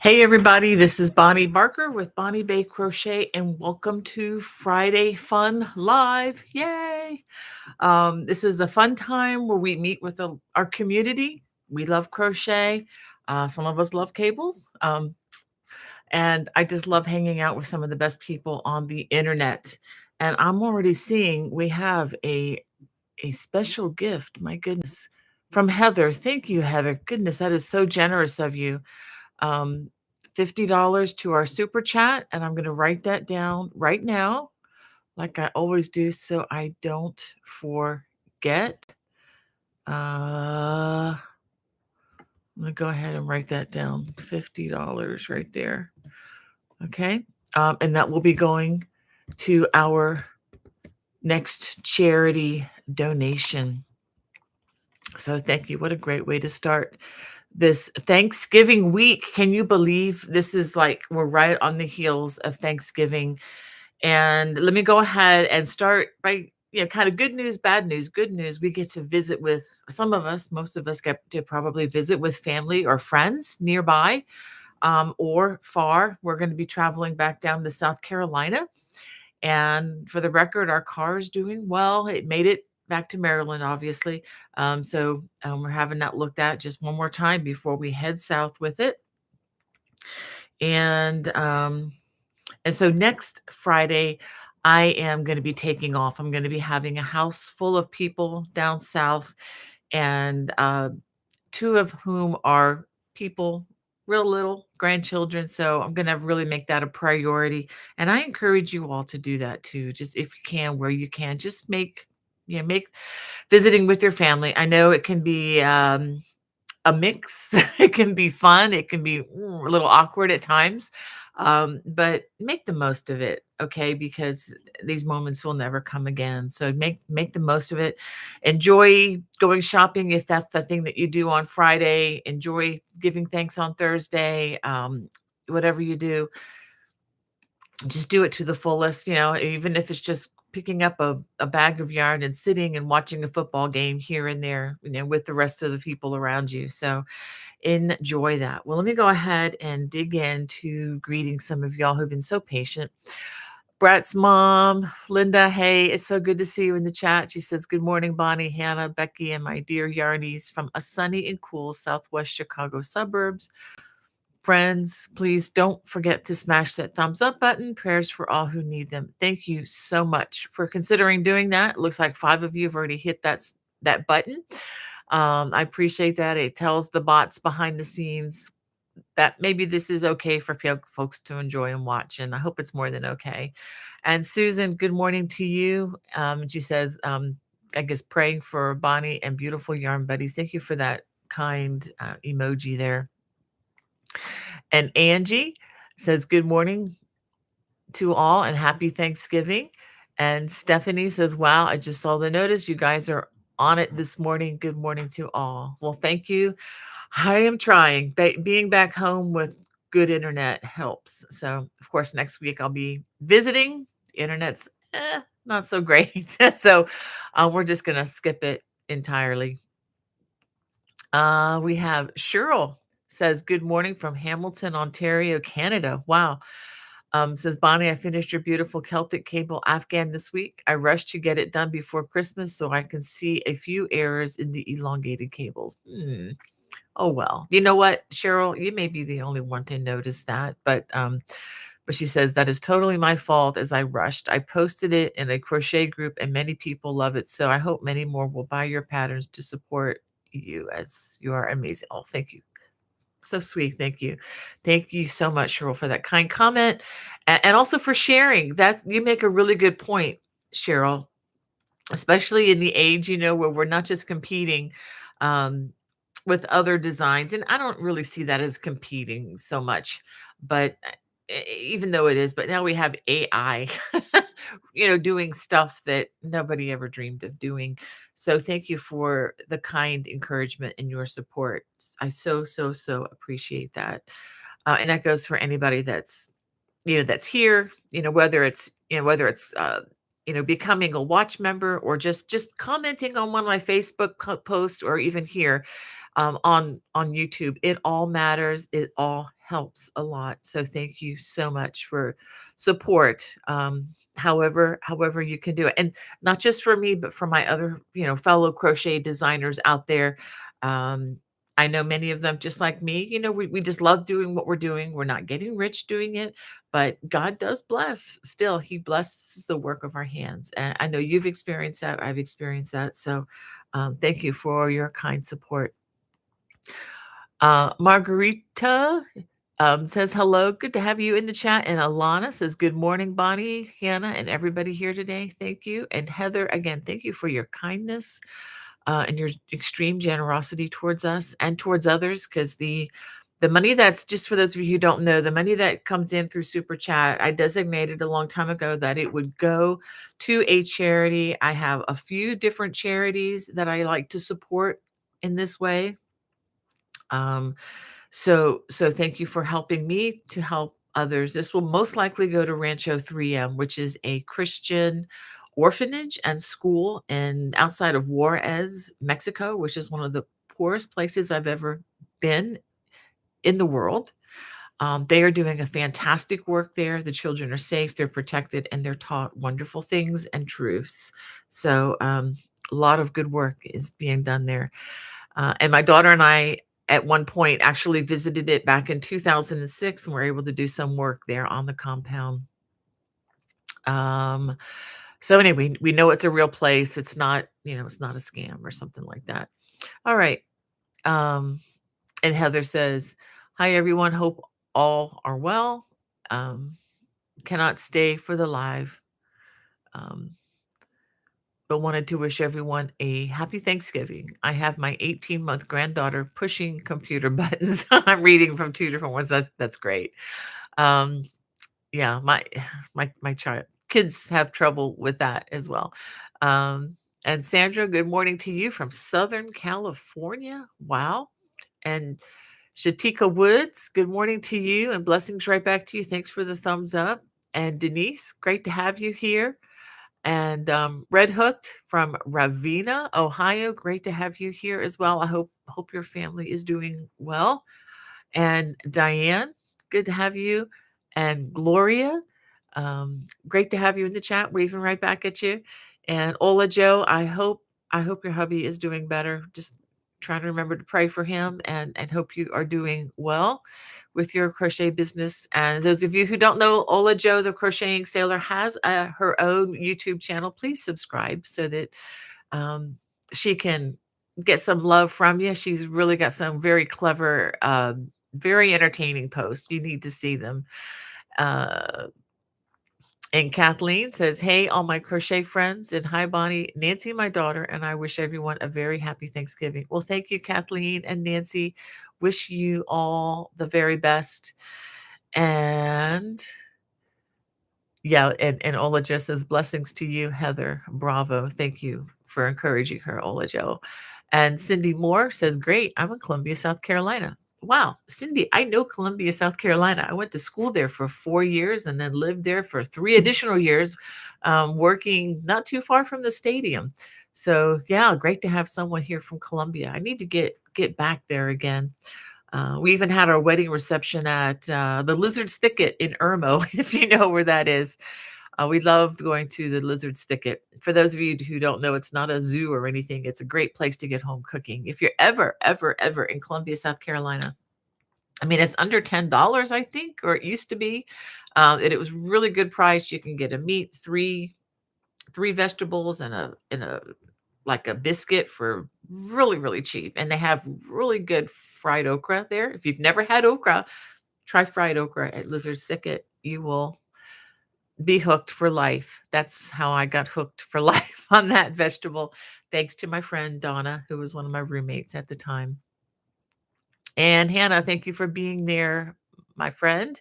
Hey everybody, this is Bonnie Barker with Bonnie Bay Crochet, and welcome to Friday Fun Live. Yay! This is a fun time where we meet with our community. We love crochet. Some of us love cables. And I just love hanging out with some of the best people on the internet. And I'm already seeing we have a special gift. My goodness. From Heather. Thank you, Heather. Goodness, that is so generous of you. um, $50 to our super chat, and I'm going to write that down right now, like I always do, so I don't forget. I'm going to go ahead and write that down. $50 right there. Okay. And that will be going to our next charity donation. So thank you. What a great way to start this Thanksgiving week. Can you believe this is like we're right on the heels of Thanksgiving? And let me go ahead and start by, kind of good news, bad news. Good news, we get to visit with some of us, most of us get to probably visit with family or friends nearby, or far. We're going to be traveling back down to South Carolina. And for the record, our car is doing well. It made it back to Maryland, obviously. We're having that looked at just one more time before we head south with it. And so next Friday, I am going to be taking off. I'm going to be having a house full of people down south, and two of whom are people, real little grandchildren. So I'm going to really make that a priority. And I encourage you all to do that too. Just if you can, where you can, just make visiting with your family. I know it can be a mix. It can be fun. It can be a little awkward at times. But make the most of it, okay? Because these moments will never come again. So make the most of it. Enjoy going shopping if that's the thing that you do on Friday. Enjoy giving thanks on Thursday. Whatever you do, just do it to the fullest, even if it's just picking up a bag of yarn and sitting and watching a football game here and there, with the rest of the people around you. So enjoy that. Well, let me go ahead and dig into greeting some of y'all who've been so patient. Brett's mom, Linda, hey, it's so good to see you in the chat. She says, good morning, Bonnie, Hannah, Becky, and my dear Yarnies from a sunny and cool Southwest Chicago suburbs. Friends, please don't forget to smash that thumbs up button. Prayers for all who need them. Thank you so much for considering doing that. It looks like 5 of you have already hit that button. I appreciate that. It tells the bots behind the scenes that maybe this is okay for folks to enjoy and watch, and I hope it's more than okay. And Susan, good morning to you. She says, I guess praying for Bonnie and beautiful yarn buddies. Thank you for that kind emoji there. And Angie says, good morning to all and happy Thanksgiving. And Stephanie says, wow, I just saw the notice. You guys are on it this morning. Good morning to all. Well, thank you. I am trying. Being back home with good internet helps. So, of course, next week I'll be visiting. The internet's not so great. So we're just going to skip it entirely. We have Cheryl says, good morning from Hamilton, Ontario, Canada. Wow. Says, Bonnie, I finished your beautiful Celtic cable Afghan this week. I rushed to get it done before Christmas so I can see a few errors in the elongated cables. Oh, well, you know what, Cheryl, you may be the only one to notice that, but she says that is totally my fault as I rushed. I posted it in a crochet group and many people love it. So I hope many more will buy your patterns to support you as you are amazing. Oh, thank you. So sweet. Thank you. Thank you so much, Cheryl, for that kind comment and also for sharing that. You make a really good point, Cheryl, especially in the age, where we're not just competing with other designs. And I don't really see that as competing so much, but even though it is, but now we have AI, doing stuff that nobody ever dreamed of doing. So thank you for the kind encouragement and your support. I so, so, so appreciate that. And that goes for anybody that's here, whether it's becoming a watch member or just commenting on one of my Facebook posts or even here on YouTube. It all matters. It all helps a lot. So thank you so much for support. However you can do it. And not just for me, but for my other, fellow crochet designers out there. Um, I know many of them just like me, we just love doing what we're doing. We're not getting rich doing it, but God does bless. Still, He blesses the work of our hands. And I know you've experienced that. I've experienced that. So thank you for your kind support. Margarita says hello. Good to have you in the chat. And Alana says, good morning, Bonnie, Hannah, and everybody here today. Thank you. And Heather, again, thank you for your kindness and your extreme generosity towards us and towards others. Because the money that's, just for those of you who don't know, the money that comes in through Super Chat, I designated a long time ago that it would go to a charity. I have a few different charities that I like to support in this way. So thank you for helping me to help others. This will most likely go to Rancho 3M, which is a Christian orphanage and school in outside of Juarez, Mexico, which is one of the poorest places I've ever been in the world. They are doing a fantastic work there. The children are safe, they're protected, and they're taught wonderful things and truths. So a lot of good work is being done there. And my daughter and I, at one point, actually visited it back in 2006 and were able to do some work there on the compound. So anyway, we know it's a real place. It's not, it's not a scam or something like that. All right. And Heather says, hi, everyone. Hope all are well. Cannot stay for the live. But wanted to wish everyone a happy Thanksgiving. I have my 18-month granddaughter pushing computer buttons. I'm reading from two different ones. That's great. Um, yeah, my child kids have trouble with that as well. And Sandra, good morning to you from Southern California. Wow. And Shatika Woods, good morning to you and blessings right back to you. Thanks for the thumbs up. And Denise, great to have you here. And Red Hooked from Ravenna, Ohio. Great to have you here as well. I hope your family is doing well. And Diane, good to have you. And Gloria, great to have you in the chat, waving right back at you. And Ola Joe, I hope your hubby is doing better. Just trying to remember to pray for him and hope you are doing well with your crochet business. And those of you who don't know, Ola Joe, the crocheting sailor, has her own YouTube channel. Please subscribe so that she can get some love from you. She's really got some very clever, very entertaining posts. You need to see them. And Kathleen says, hey, all my crochet friends, and hi, Bonnie, Nancy, my daughter, and I wish everyone a very happy Thanksgiving. Well, thank you, Kathleen and Nancy. Wish you all the very best. And yeah, and Ola just says, blessings to you, Heather. Bravo. Thank you for encouraging her, Ola Joe. And Cindy Moore says, great. I'm in Columbia, South Carolina. Wow, Cindy, I know Columbia, South Carolina. I went to school there for 4 years and then lived there for 3 additional years, working not too far from the stadium. So yeah, great to have someone here from Columbia. I need to get back there again. We even had our wedding reception at the Lizard's Thicket in Irmo, if you know where that is. We loved going to the Lizard's Thicket. For those of you who don't know, it's not a zoo or anything. It's a great place to get home cooking. If you're ever in Columbia, South Carolina, I mean, it's under $10, I think, or it used to be. And it was really good price. You can get a meat, three vegetables, and a like a biscuit for really, really cheap. And they have really good fried okra there. If you've never had okra, try fried okra at Lizard's Thicket. You will be hooked for life. That's how I got hooked for life on that vegetable, thanks to my friend Donna, who was one of my roommates at the time. And Hannah, thank you for being there, my friend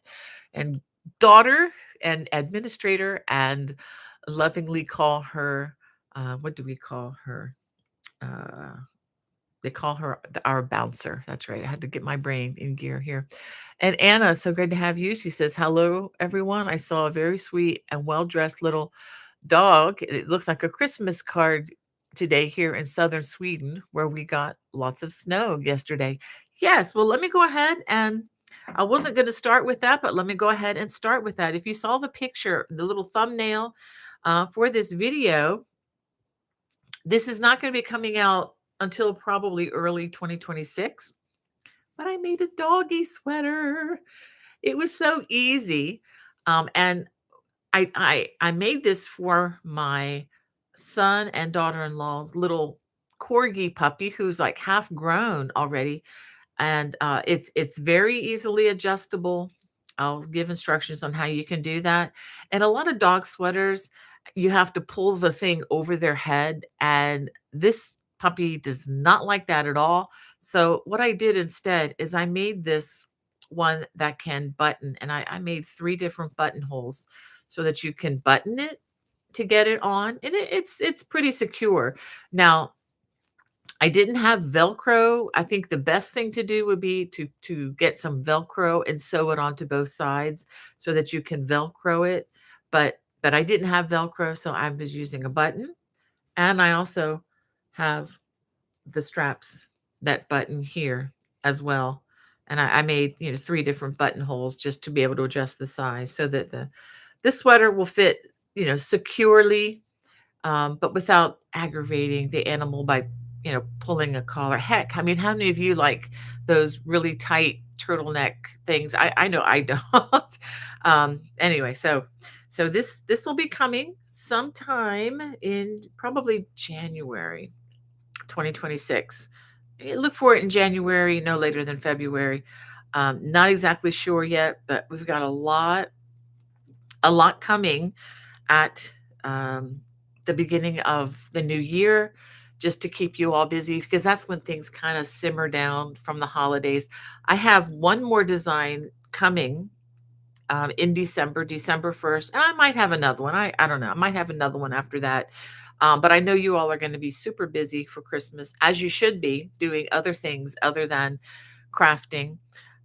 and daughter and administrator, and lovingly call her, what do we call her? They call her our bouncer. That's right. I had to get my brain in gear here. And Anna, so great to have you. She says, hello, everyone. I saw a very sweet and well-dressed little dog. It looks like a Christmas card today here in southern Sweden, where we got lots of snow yesterday. Yes. Well, let me go ahead and I wasn't gonna start with that, but let me go ahead and start with that. If you saw the picture, the little thumbnail, for this video, this is not gonna be coming out until probably early 2026, but I made a doggy sweater. It was so easy, and I made this for my son and daughter-in-law's little corgi puppy who's, like, half grown already, and, it's very easily adjustable. I'll give instructions on how you can do that, and a lot of dog sweaters, you have to pull the thing over their head, and this puppy does not like that at all. So, what I did instead is I made this one that can button, and I made 3 different buttonholes so that you can button it to get it on, and it's pretty secure. Now, I didn't have Velcro. I think the best thing to do would be to get some Velcro and sew it onto both sides so that you can Velcro it, but I didn't have Velcro, so I was using a button, and I also have the straps that button here as well, and I made, 3 different buttonholes just to be able to adjust the size so that the sweater will fit, securely, but without aggravating the animal by, pulling a collar. Heck, I mean, how many of you like those really tight turtleneck things? I know I don't. Anyway, so this will be coming sometime in probably January 2026. Look for it in January, no later than February. Not exactly sure yet, but we've got a lot coming at the beginning of the new year just to keep you all busy because that's when things kind of simmer down from the holidays. I have one more design coming in December, December 1st, and I might have another one. I don't know. I might have another one after that. But I know you all are going to be super busy for Christmas, as you should be doing other things other than crafting.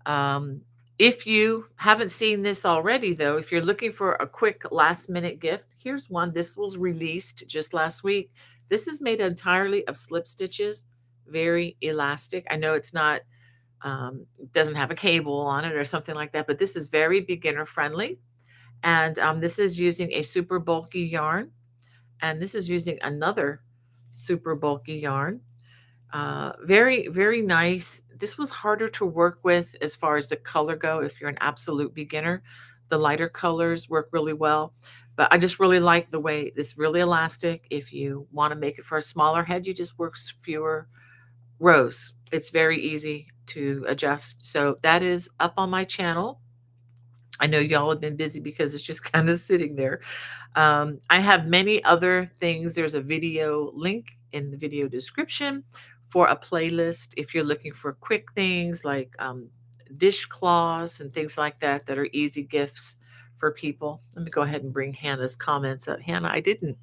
Um, if you haven't seen this already, though, if you're looking for a quick last minute gift, here's one. This was released just last week. This is made entirely of slip stitches, very elastic. I know it's not, doesn't have a cable on it or something like that, but this is very beginner friendly. And this is using a super bulky yarn, and this is using another super bulky yarn. Very, very nice. This was harder to work with as far as the color go. If you're an absolute beginner, the lighter colors work really well. But I just really like the way it's really elastic. If you want to make it for a smaller head, you just work fewer rows. It's very easy to adjust. So that is up on my channel. I know y'all have been busy because it's just kind of sitting there. I have many other things. There's a video link in the video description for a playlist if you're looking for quick things like dishcloths and things like that that are easy gifts for people. Let me go ahead and bring Hannah's comments up. Hannah, I didn't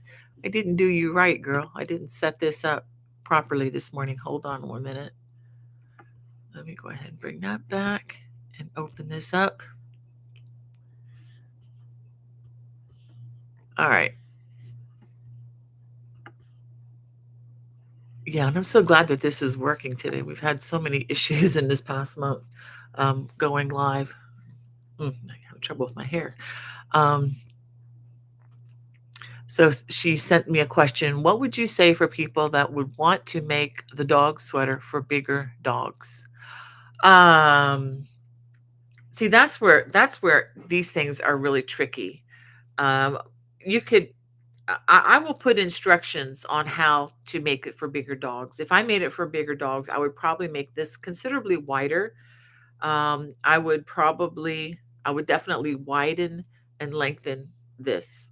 do you right, girl. I didn't set this up properly this morning. Hold on 1 minute. Let me go ahead and bring that back and open this up. All right. Yeah, and I'm so glad that this is working today. We've had so many issues in this past month going live. I have trouble with my hair. So she sent me a question. What would you say for people that would want to make the dog sweater for bigger dogs? Um, See, that's where these things are really tricky. Um, you could I will put instructions on how to make it for bigger dogs. If I made it for bigger dogs, I would probably make this considerably wider. I would definitely widen and lengthen this.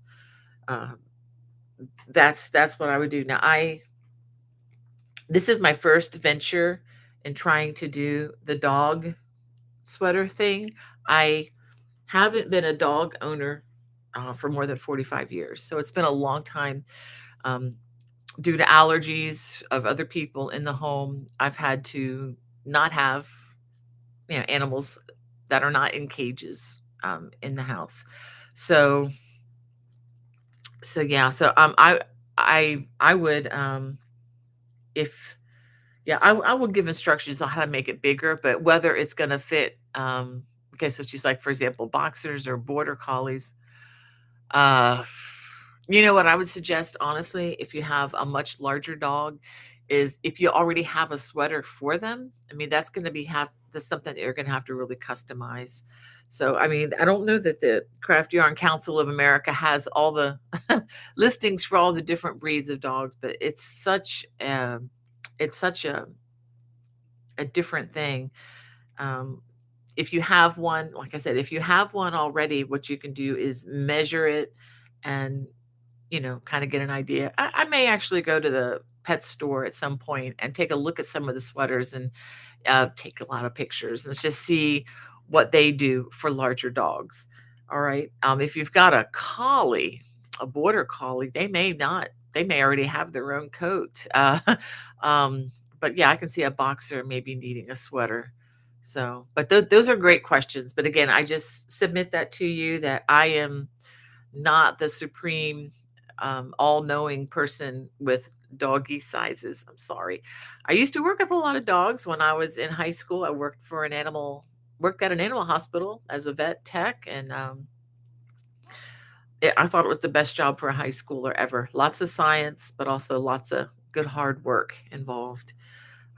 Uh, that's what I would do. Now, this is my first venture in trying to do the dog sweater thing. I haven't been a dog owner for more than 45 years, so it's been a long time. Um, Due to allergies of other people in the home, I've had to not have, animals that are not in cages, in the house. So yeah, so, I would, if yeah, I will give instructions on how to make it bigger, but whether it's gonna fit, Okay, so she's like, for example, boxers or border collies. Uh, you know what I would suggest, honestly, if you have a much larger dog, is if you already have a sweater for them. I mean, that's something that you're gonna have to really customize. So, I mean, I don't know that the Craft Yarn Council of America has all the listings for all the different breeds of dogs, but it's such a different thing. Um, if you have one, like I said, if you have one already, what you can do is measure it and kind of get an idea. I may actually go to the pet store at some point and take a look at some of the sweaters and take a lot of pictures and just see what they do for larger dogs. All right. If you've got a collie, a border collie, they may already have their own coat. Um, but yeah, I can see a boxer maybe needing a sweater. So, but those are great questions. But again, I just submit that to you that I am not the supreme, all-knowing person with doggy sizes. I'm sorry. I used to work with a lot of dogs when I was in high school. I worked at an animal hospital as a vet tech, and I thought it was the best job for a high schooler ever. Lots of science, but also lots of good hard work involved.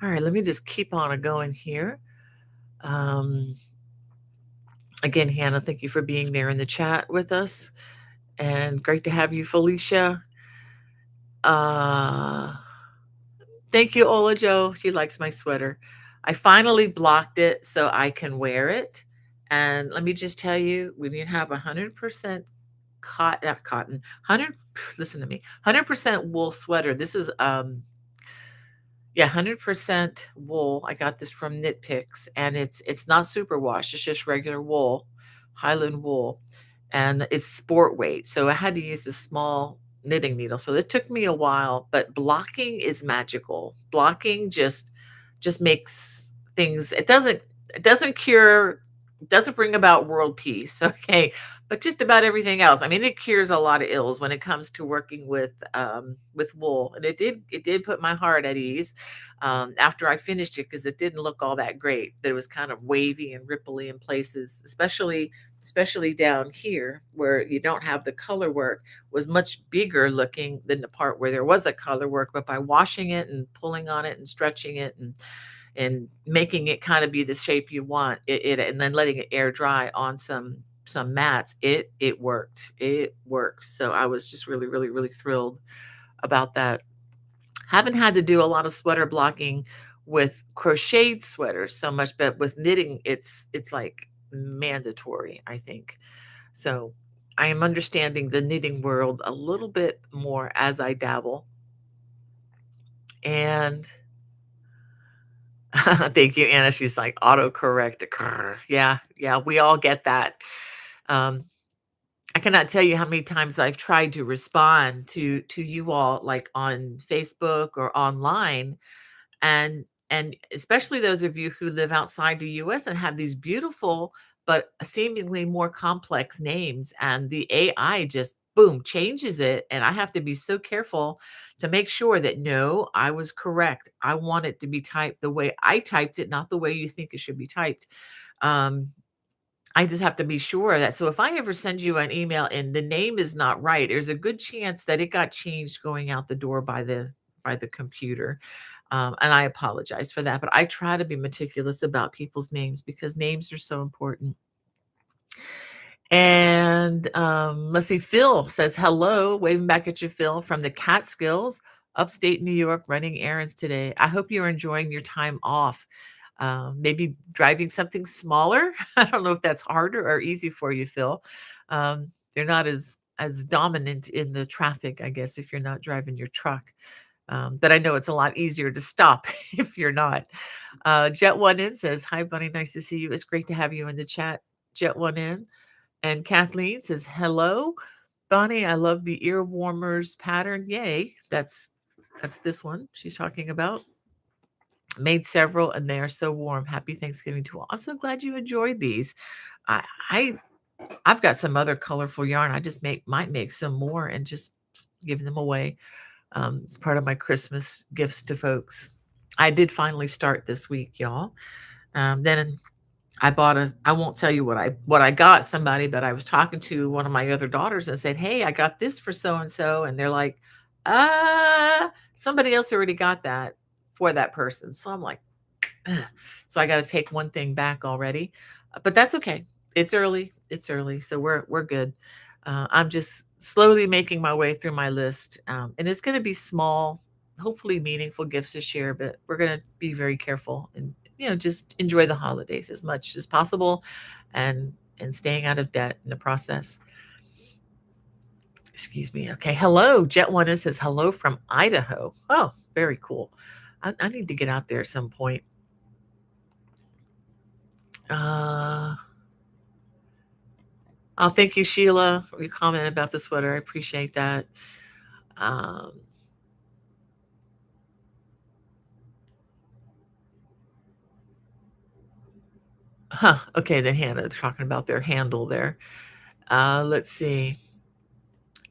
All right, let me just keep on going here. Um, Again, Hannah, thank you for being there in the chat with us, and great to have you, Felicia. Uh, Thank you, Ola Joe. She likes my sweater. I finally blocked it so I can wear it. And let me just tell you, when you have 100% not cotton, 100, listen to me, 100% wool sweater. This is yeah, 100% wool. I got this from Knit Picks, and it's not superwash. It's just regular wool, Highland wool, and it's sport weight. So I had to use this small knitting needle. So it took me a while, but blocking is magical. Blocking just makes things. It doesn't cure, it doesn't bring about world peace. Okay, but just about everything else. I mean, it cures a lot of ills when it comes to working with wool, and it did put my heart at ease after I finished it because it didn't look all that great. That it was kind of wavy and ripply in places, especially down here where you don't have the color work, was much bigger looking than the part where there was a color work. But by washing it and pulling on it and stretching it and making it kind of be the shape you want it and then letting it air dry on some mats, it worked. So I was just really really really thrilled about that. Haven't had to do a lot of sweater blocking with crocheted sweaters so much, but with knitting it's like mandatory, I think. So I am understanding the knitting world a little bit more as I dabble. And thank you, Anna. She's like autocorrect. Grr. Yeah, yeah, we all get that. Um, I cannot tell you how many times I've tried to respond to you all, like on Facebook or online, and especially those of you who live outside the US and have these beautiful but seemingly more complex names, and the AI just boom changes it, and I have to be so careful to make sure that no, I was correct. I want it to be typed the way I typed it, not the way you think it should be typed. Um, I just have to be sure that, so if I ever send you an email and the name is not right, there's a good chance that it got changed going out the door by the computer. And I apologize for that, but I try to be meticulous about people's names because names are so important. And let's see, Phil says hello, waving back at you, Phil, from the Catskills, upstate New York, running errands today. I hope you're enjoying your time off. Maybe driving something smaller. I don't know if that's harder or easy for you, Phil. They're not as dominant in the traffic, I guess, if you're not driving your truck. But I know it's a lot easier to stop if you're not. Jet One In says, "Hi, Bunny. Nice to see you. It's great to have you in the chat." Jet One In. And Kathleen says, "Hello, Bonnie. I love the ear warmers pattern. Yay. That's this one she's talking about. Made several and they are so warm. Happy Thanksgiving to all." I'm so glad you enjoyed these. I, I I've got some other colorful yarn. I just might make some more and just give them away. It's part of my Christmas gifts to folks. I did finally start this week, y'all. Then I won't tell you what I got somebody, but I was talking to one of my other daughters and said, "Hey, I got this for so and so." And they're like, somebody else already got that for that person." So I'm like, ugh. So I got to take one thing back already. But that's okay. It's early. It's early. So we're good. I'm just slowly making my way through my list. And it's going to be small, hopefully meaningful gifts to share, but we're going to be very careful and just enjoy the holidays as much as possible and staying out of debt in the process. Excuse me. Okay. Hello. Jet One says hello from Idaho. Oh, very cool. I need to get out there at some point. Uh Oh, thank you, Sheila, for your comment about the sweater. I appreciate that. Um, okay, then Hannah talking about their handle there. Let's see.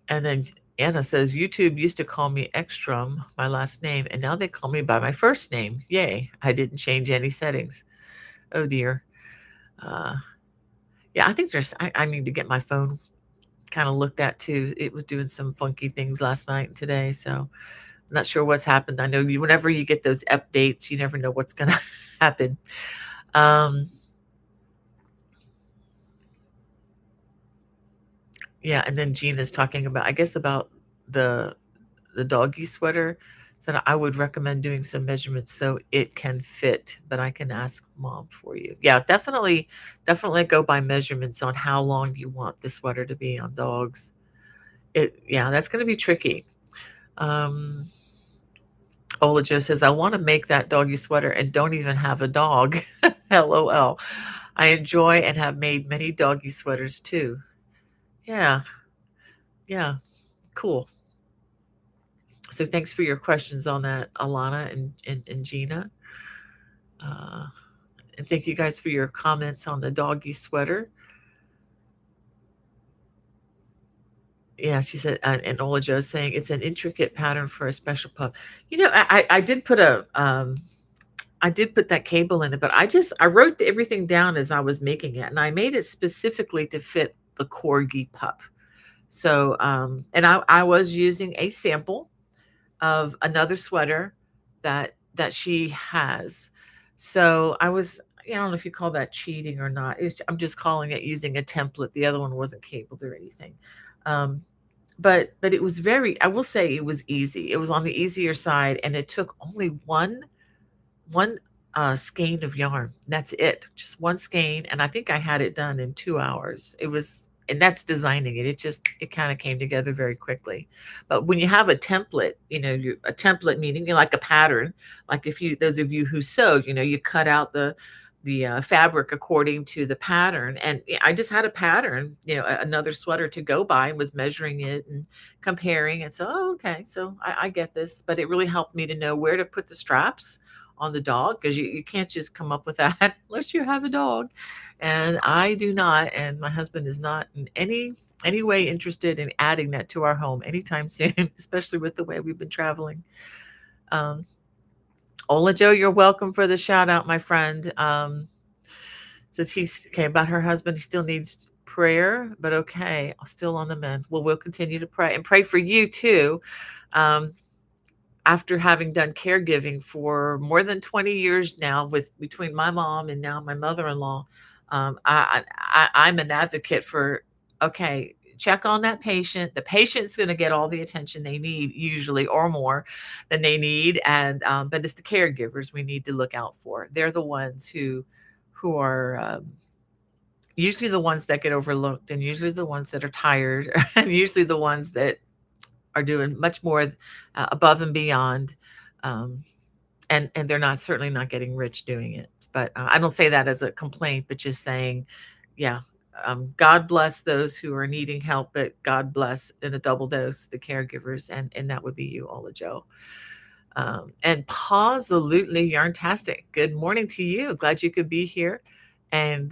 And then Anna says, YouTube used to call me Ekstrom, my last name, and now they call me by my first name. Yay. I didn't change any settings. Oh dear. Uh, yeah, I think I need to get my phone kind of looked at too. It was doing some funky things last night and today. So I'm not sure what's happened. I know whenever you get those updates, you never know what's going to happen. Um, yeah, and then Gina's talking about, I guess, about the the doggy sweater. Said I would recommend doing some measurements so it can fit, but I can ask mom for you. Yeah, definitely go by measurements on how long you want the sweater to be on dogs. Yeah, that's going to be tricky. Um, Ola Joe says, I want to make that doggy sweater and don't even have a dog. LOL. I enjoy and have made many doggy sweaters too. Yeah, yeah, cool. So thanks for your questions on that, Alana and Gina. Uh, and thank you guys for your comments on the doggy sweater. Yeah, she said, and Ola Joe saying it's an intricate pattern for a special pup. I did put I did put that cable in it, but I wrote everything down as I was making it, and I made it specifically to fit the corgi pup. So, and I was using a sample of another sweater that she has. So I was, I don't know if you call that cheating or not. I'm just calling it using a template. The other one wasn't cabled or anything. Um, but it was very, I will say it was easy. It was on the easier side, and it took only one skein of yarn. That's it. Just one skein. And I think I had it done in 2 hours. And that's designing it. It kind of came together very quickly. But when you have a template, a template meaning like a pattern, like those of you who sew, you cut out the fabric according to the pattern. And yeah, I just had a pattern, another sweater to go by and was measuring it and comparing. And so, oh, okay. So I get this, but it really helped me to know where to put the straps on the dog because you can't just come up with that unless you have a dog. And I do not, and my husband is not in any way interested in adding that to our home anytime soon, especially with the way we've been traveling. Um, Ola Joe, you're welcome for the shout out, my friend. Says he's okay about her husband. He still needs prayer, but okay, still on the mend. Well, we'll continue to pray and pray for you too. Um, After having done caregiving for more than 20 years now with between my mom and now my mother-in-law, I'm an advocate for, okay, check on that patient. The patient's going to get all the attention they need, usually, or more than they need. And but it's the caregivers we need to look out for. They're the ones who are usually the ones that get overlooked, and usually the ones that are tired, and usually the ones that are doing much more above and beyond. Um, and they're not certainly not getting rich doing it. But I don't say that as a complaint, but just saying, yeah, God bless those who are needing help, but God bless in a double dose the caregivers, and that would be you, Ola Joe. And Pawsalutely Yarntastic. Good morning to you. Glad you could be here. And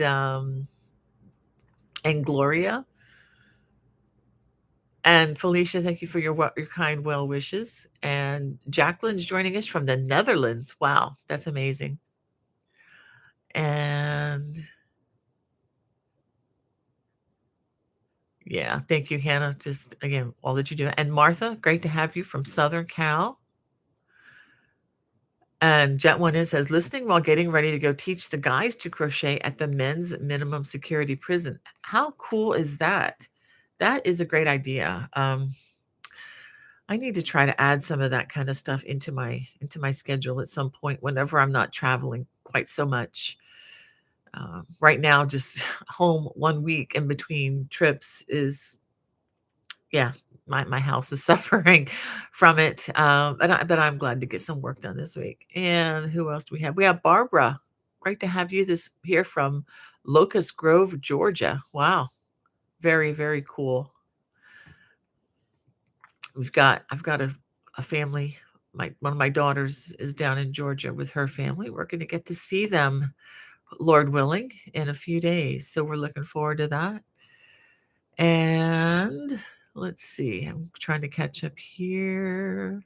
Gloria and Felicia, thank you for your kind well wishes. And Jacqueline's joining us from the Netherlands. Wow, that's amazing. And Yeah, thank you, Hannah. Just again, all that you do. And Martha, great to have you from Southern Cal. And Jet One in says, listening while getting ready to go teach the guys to crochet at the men's minimum security prison. How cool is that? That is a great idea. I need to try to add some of that kind of stuff into my schedule at some point whenever I'm not traveling quite so much. Right now, just home 1 week in between trips is, yeah, my house is suffering from it. But I'm glad to get some work done this week. And who else do we have? We have Barbara. Great to have you this here from Locust Grove, Georgia. Wow, very very cool. I've got a family. My one of my daughters is down in Georgia with her family. We're going to get to see them, Lord willing, in a few days. So we're looking forward to that. And let's see. I'm trying to catch up here.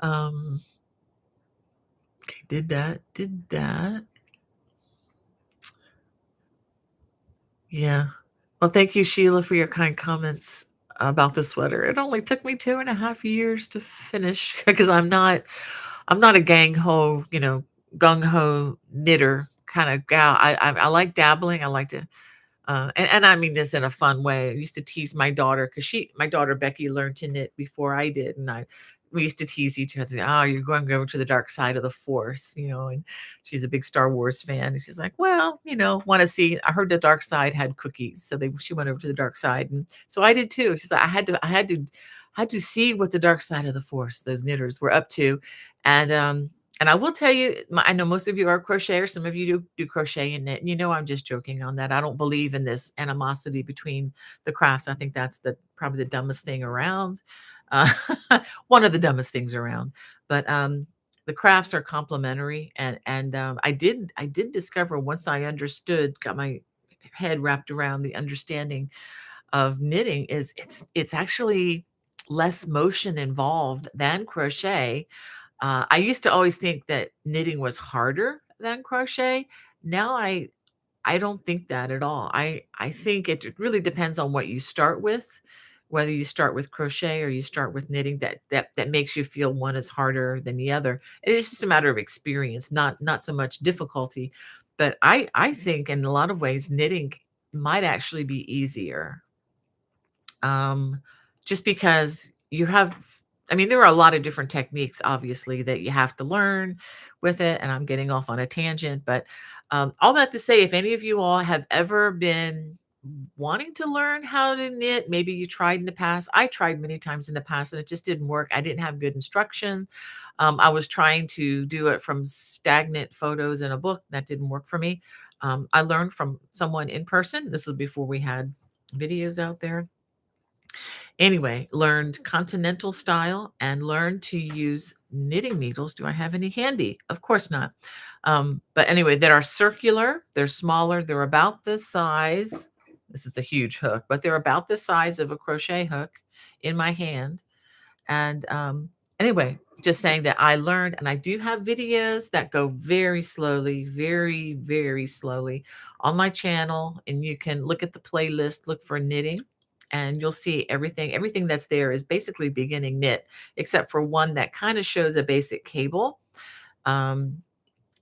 Um, okay, did that. Yeah. Well, thank you, Sheila, for your kind comments about the sweater. It only took me 2.5 years to finish because I'm not a gang ho, gung ho knitter kind of gal. I like dabbling. I like to and I mean this in a fun way. I used to tease my daughter because my daughter Becky learned to knit before I did, and we used to tease each other. Oh, you're going over to the dark side of the force, and she's a big Star Wars fan, and she's like, well, want to see. I heard the dark side had cookies, so she went over to the dark side, and so I did too. She's like, I had to see what the dark side of the force those knitters were up to, and I will tell you, I know most of you are crocheters. Some of you do crochet and knit. And I'm just joking on that. I don't believe in this animosity between the crafts. I think that's probably the dumbest thing around. Uh, one of the dumbest things around. But the crafts are complementary, and I did discover once I understood, got my head wrapped around the understanding of knitting is it's actually less motion involved than crochet. I used to always think that knitting was harder than crochet. Now I don't think that at all. I think it really depends on what you start with, whether you start with crochet or you start with knitting. That makes you feel one is harder than the other. It's just a matter of experience, not so much difficulty. But I think in a lot of ways knitting might actually be easier, um, just because I mean, there are a lot of different techniques, obviously, that you have to learn with it. And I'm getting off on a tangent, but all that to say, if any of you all have ever been wanting to learn how to knit, maybe you tried in the past. I tried many times in the past and it just didn't work. I didn't have good instruction. I was trying to do it from stagnant photos in a book. That didn't work for me. I learned from someone in person. This was before we had videos out there. Anyway, learned continental style and learned to use knitting needles. Do I have any handy? Of course not. But anyway, that are circular, they're smaller, they're about the size. This is a huge hook, but they're about the size of a crochet hook in my hand. And anyway, just saying that I learned, and I do have videos that go very slowly, very, very slowly on my channel. And you can look at the playlist, look for knitting, and you'll see everything. Everything that's there is basically beginning knit, except for one that kind of shows a basic cable. Um,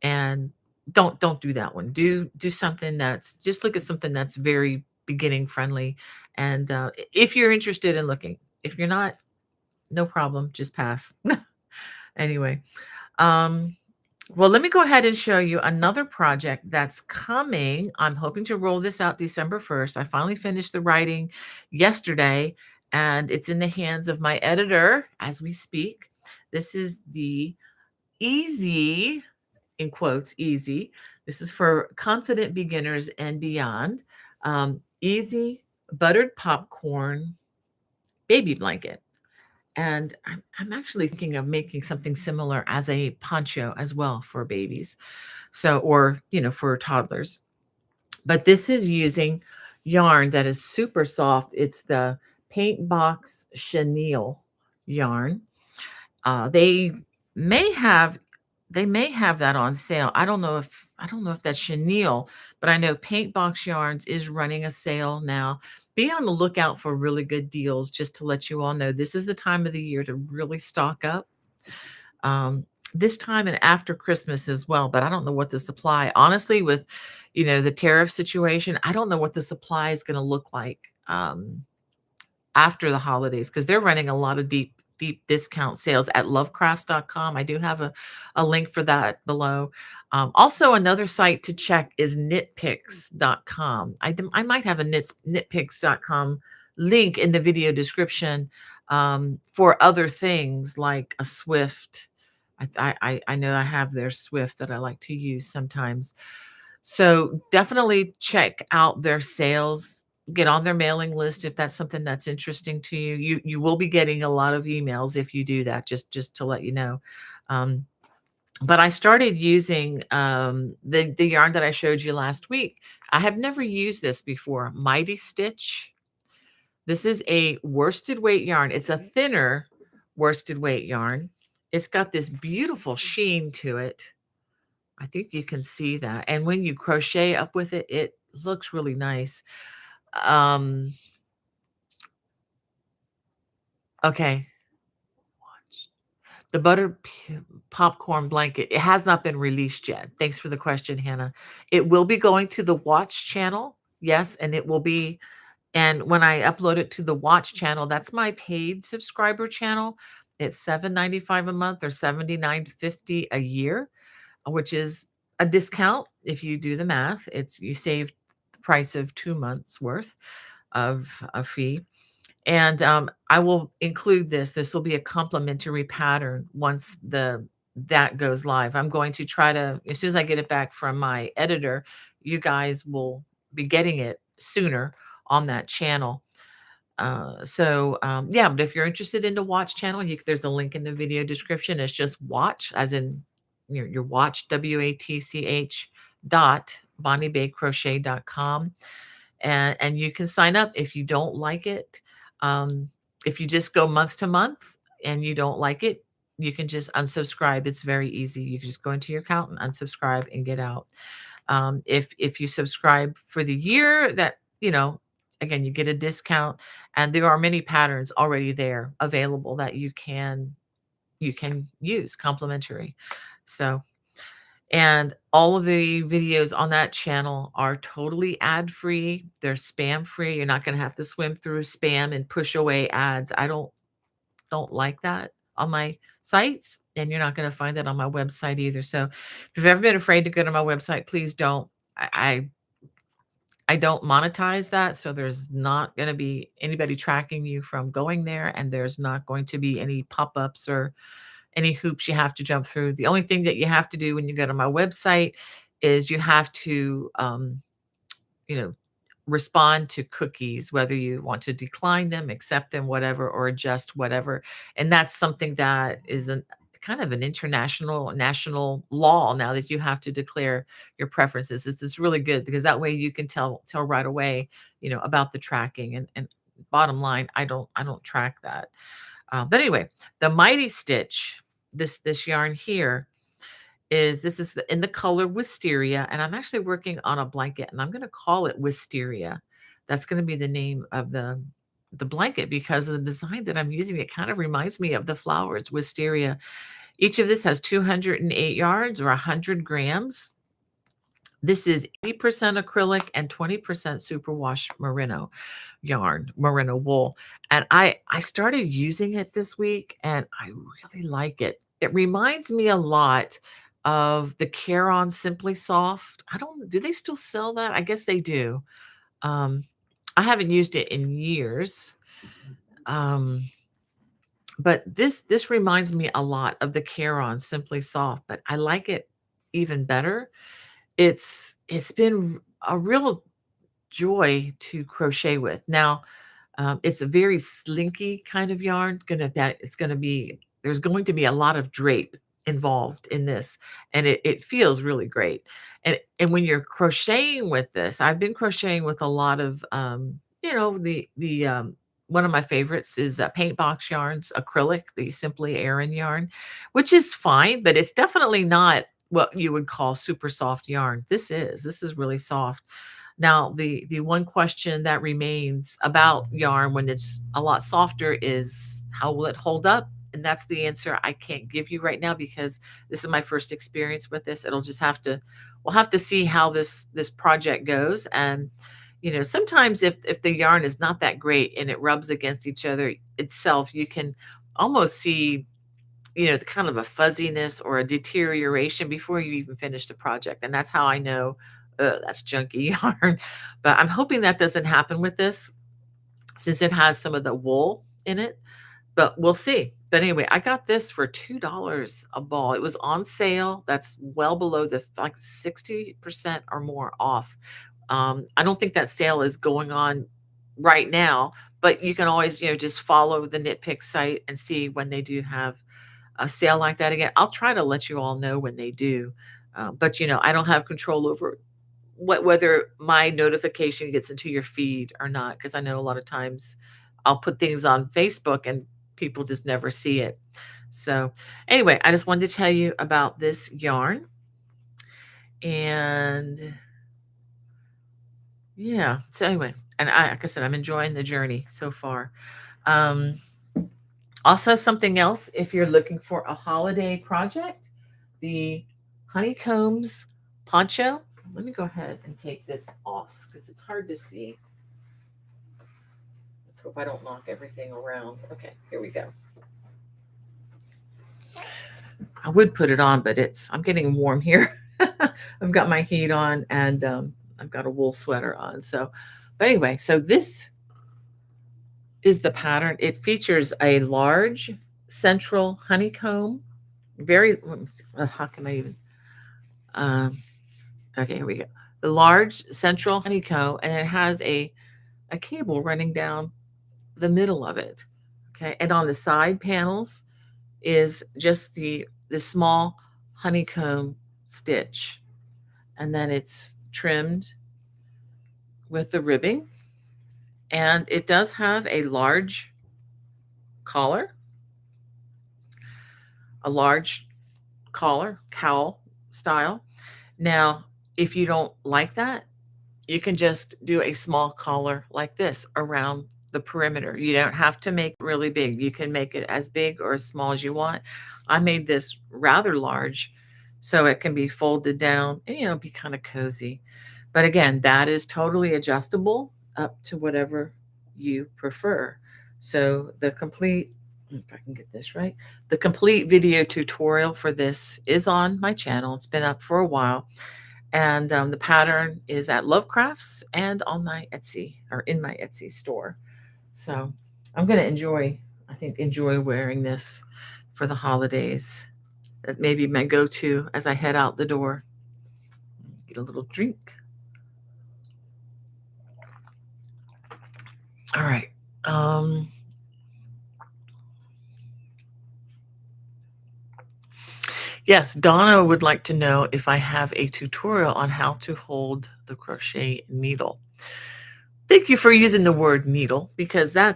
and don't do that one. Do something that's just look at something that's very beginning friendly. And if you're interested in looking, if you're not, no problem, just pass. Anyway, um, well, let me go ahead and show you another project that's coming. I'm hoping to roll this out December 1st. I finally finished the writing yesterday, and it's in the hands of my editor as we speak. This is the easy, in quotes, easy. This is for confident beginners and beyond. Easy buttered popcorn baby blanket. And I'm actually thinking of making something similar as a poncho as well for babies. So, or, for toddlers. But this is using yarn that is super soft. It's the Paint Box Chenille yarn. They may have that on sale. I don't know if that's chenille, but I know Paint Box Yarns is running a sale now. Be on the lookout for really good deals, just to let you all know this is the time of the year to really stock up. Um, this time and after Christmas as well, but I don't know what the supply honestly, with, the tariff situation, I don't know what the supply is gonna look like, after the holidays, because 'cause they're running a lot of deep discount sales at lovecrafts.com. I do have a link for that below. Also another site to check is nitpicks.com. I might have a nitpicks.com link in the video description, for other things like a Swift. I know I have their Swift that I like to use sometimes. So definitely check out their sales, get on their mailing list if that's something that's interesting to you. You will be getting a lot of emails if you do that, just to let you know. Um, but I started using the yarn that I showed you last week. I have never used this before. Mighty Stitch. This is a worsted weight yarn. It's a thinner worsted weight yarn. It's got this beautiful sheen to it. I think you can see that, and when you crochet up with it, it looks really nice. Um, okay, watch. The butter p popcorn blanket, it has not been released yet. Thanks for the question, Hannah. It will be going to the watch channel, yes, and it will be, and when I upload it to the watch channel, that's my paid subscriber channel. It's $7.95 a month or $79.50 a year, which is a discount if you do the math. It's you save the price of 2 months worth of a fee. And I will include this. This will be a complimentary pattern once the that goes live. I'm going to try to, as soon as I get it back from my editor, you guys will be getting it sooner on that channel. Yeah, but if you're interested in the watch channel, there's a link in the video description. It's just watch, as in your watch, WATCH dot bonniebaycrochet.com. And you can sign up if you don't like it. If you just go month to month and you don't like it, you can just unsubscribe. It's very easy. You can just go into your account and unsubscribe and get out. If you subscribe for the year, that again, you get a discount, and there are many patterns already there available that you can use complimentary. So, and all of the videos on that channel are totally ad free. They're spam free. You're not going to have to swim through spam and push away ads. I don't like that on my sites, and you're not going to find that on my website either. So if you've ever been afraid to go to my website, please don't. I don't monetize that, so there's not going to be anybody tracking you from going there, and there's not going to be any pop-ups or any hoops you have to jump through. The only thing that you have to do when you go to my website is you have to you know, respond to cookies, whether you want to decline them, accept them, whatever, or adjust whatever. And that's something that is an kind of an international national law now, that you have to declare your preferences. It's really good because that way you can tell right away, about the tracking. And bottom line, I don't track that. But anyway, the Mighty Stitch, this yarn here, this is in the color Wisteria, and I'm actually working on a blanket, and I'm gonna call it Wisteria. That's gonna be the name of the blanket because of the design that I'm using. It kind of reminds me of the flowers, Wisteria. Each of this has 208 yards or 100 grams. This is 80% acrylic and 20% superwash merino yarn, merino wool. And I started using it this week, and I really like it. It reminds me a lot of the Care-On Simply Soft. I don't, do they still sell that? I guess they do. Um, I haven't used it in years. Um, but this reminds me a lot of the Care-On Simply Soft, but I like it even better. It's been a real joy to crochet with. Now, it's a very slinky kind of yarn. It's gonna be there's going to be a lot of drape involved in this, and it feels really great. And when you're crocheting with this, I've been crocheting with a lot of the one of my favorites is Paint Box Yarns acrylic, the Simply Aran yarn, which is fine, but it's definitely not what you would call super soft yarn. This is really soft. Now, the one question that remains about yarn when it's a lot softer is how will it hold up? And that's the answer I can't give you right now because this is my first experience with this. It'll just have to we'll have to see how this project goes. And sometimes if the yarn is not that great and it rubs against each other itself, you can almost see the kind of a fuzziness or a deterioration before you even finish the project. And that's how I know that's junky yarn. But I'm hoping that doesn't happen with this since it has some of the wool in it. But we'll see. But anyway, I got this for $2 a ball. It was on sale. That's well below the like 60% or more off. I don't think that sale is going on right now, but you can always, just follow the Knit Pick site and see when they do have a sale like that again. I'll try to let you all know when they do. But I don't have control over whether my notification gets into your feed or not, because I know a lot of times I'll put things on Facebook and people just never see it. So anyway, I just wanted to tell you about this yarn. And yeah, so anyway, and like I said, I'm enjoying the journey so far. Um, Also, something else, if you're looking for a holiday project, the honeycombs poncho. Let me go ahead and take this off because it's hard to see. Let's hope I don't knock everything around. Okay, here we go. I would put it on, but I'm getting warm here. I've got my heat on and I've got a wool sweater on. So, but anyway, so this is the pattern. It features a large central honeycomb. Let me see, how can I even? Um, okay, here we go. The large central honeycomb, and it has a cable running down the middle of it. Okay, and on the side panels is just the small honeycomb stitch, and then it's trimmed with the ribbing, and it does have a large collar, a large collar, cowl style. Now, if you don't like that, you can just do a small collar like this around the perimeter. You don't have to make it really big. You can make it as big or as small as you want. I made this rather large so it can be folded down and, be kind of cozy. But again, that is totally adjustable up to whatever you prefer. So if I can get this right, the complete video tutorial for this is on my channel. It's been up for a while. And the pattern is at Lovecrafts and on my Etsy or in my Etsy store. So I'm going to enjoy wearing this for the holidays. That may be my go-to as I head out the door. Get a little drink. All right. Yes, Donna would like to know if I have a tutorial on how to hold the crochet needle. Thank you for using the word needle because I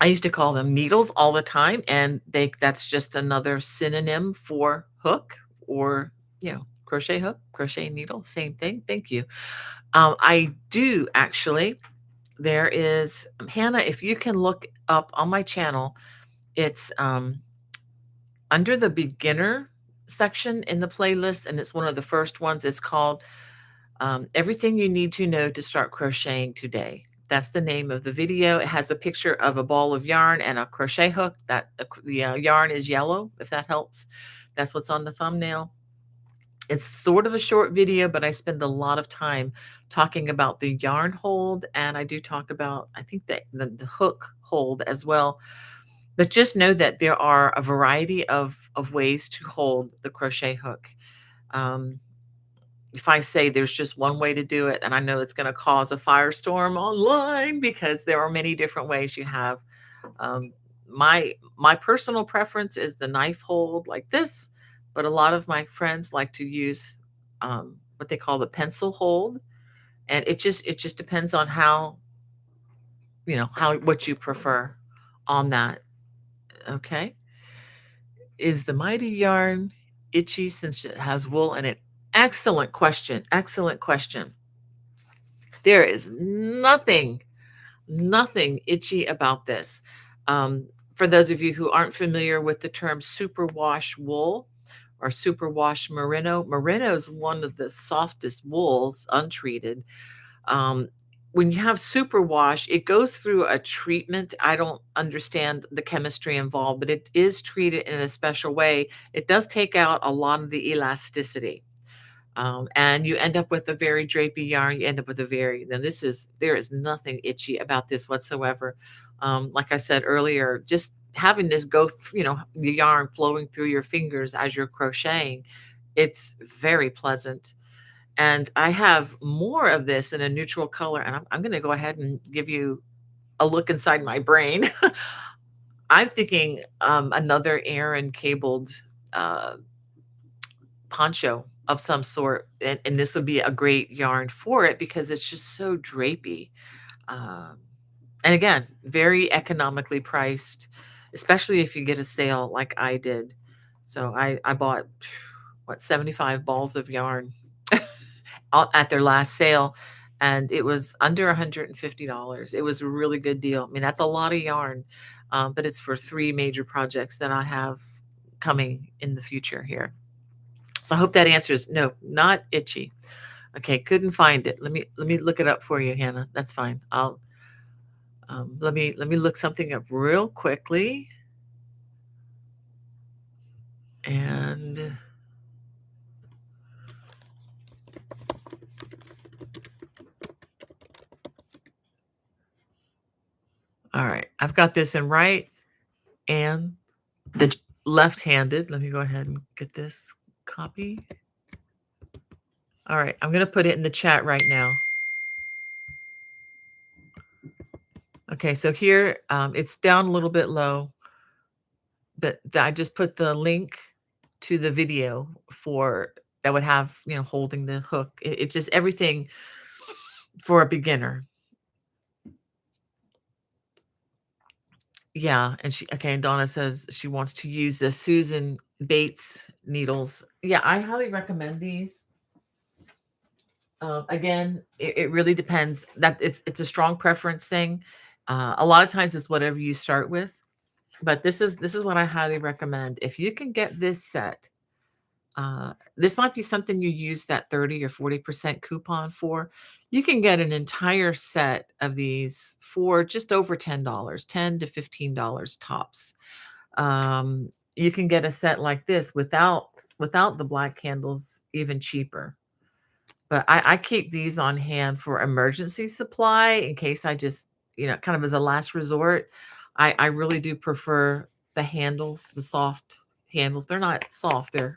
used to call them needles all the time, and that's just another synonym for hook or, crochet hook, crochet needle, same thing. Thank you. I do actually. There is Hannah, if you can look up on my channel, it's under the beginner section in the playlist, and it's one of the first ones. It's called Everything You Need to Know to Start Crocheting Today. That's the name of the video. It has a picture of a ball of yarn and a crochet hook. The yarn is yellow, if that helps. That's what's on the thumbnail. It's sort of a short video, but I spend a lot of time talking about the yarn hold, and I do talk about, I think, the hook hold as well. But just know that there are a variety of ways to hold the crochet hook. If I say there's just one way to do it, and I know it's going to cause a firestorm online because there are many different ways you have. My personal preference is the knife hold like this, but a lot of my friends like to use what they call the pencil hold, and it just depends on how what you prefer on that. Okay, is the mighty yarn itchy since it has wool in it? Excellent question. Excellent question. There is nothing itchy about this. For those of you who aren't familiar with the term superwash wool or superwash merino, merino is one of the softest wools, untreated. Um, when you have superwash, it goes through a treatment. I don't understand the chemistry involved, but it is treated in a special way. It does take out a lot of the elasticity. And you end up with a very drapey yarn. You end up with a very, then this is, there is nothing itchy about this whatsoever. Like I said earlier, just having this go, the yarn flowing through your fingers as you're crocheting, it's very pleasant. And I have more of this in a neutral color, and I'm going to go ahead and give you a look inside my brain. I'm thinking another Aran cabled uh, poncho of some sort, and this would be a great yarn for it because it's just so drapey. Um, and again, very economically priced, especially if you get a sale like I did. So I bought what 75 balls of yarn at their last sale, and it was under $150. It was a really good deal. I mean, that's a lot of yarn, but it's for three major projects that I have coming in the future here. So I hope that answers no, not itchy. Okay, couldn't find it. Let me look it up for you, Hannah. That's fine. I'll let me look something up real quickly. And all right, I've got this in right and the left-handed. Let me go ahead and get this copy. All right, I'm gonna put it in the chat right now. Okay, so here it's down a little bit low, but I just put the link to the video for that would have, holding the hook. It's just everything for a beginner. Yeah, and and Donna says she wants to use the Susan Bates needles. Yeah, I highly recommend these. Again, it really depends. That it's a strong preference thing. A lot of times it's whatever you start with, but this is what I highly recommend. If you can get this set, this might be something you use that 30 or 40% coupon for. You can get an entire set of these for just over $10, $10 to $15 tops. You can get a set like this without the black candles even cheaper. But I keep these on hand for emergency supply in case I just, kind of as a last resort. I really do prefer the handles, the soft handles. They're not soft, they're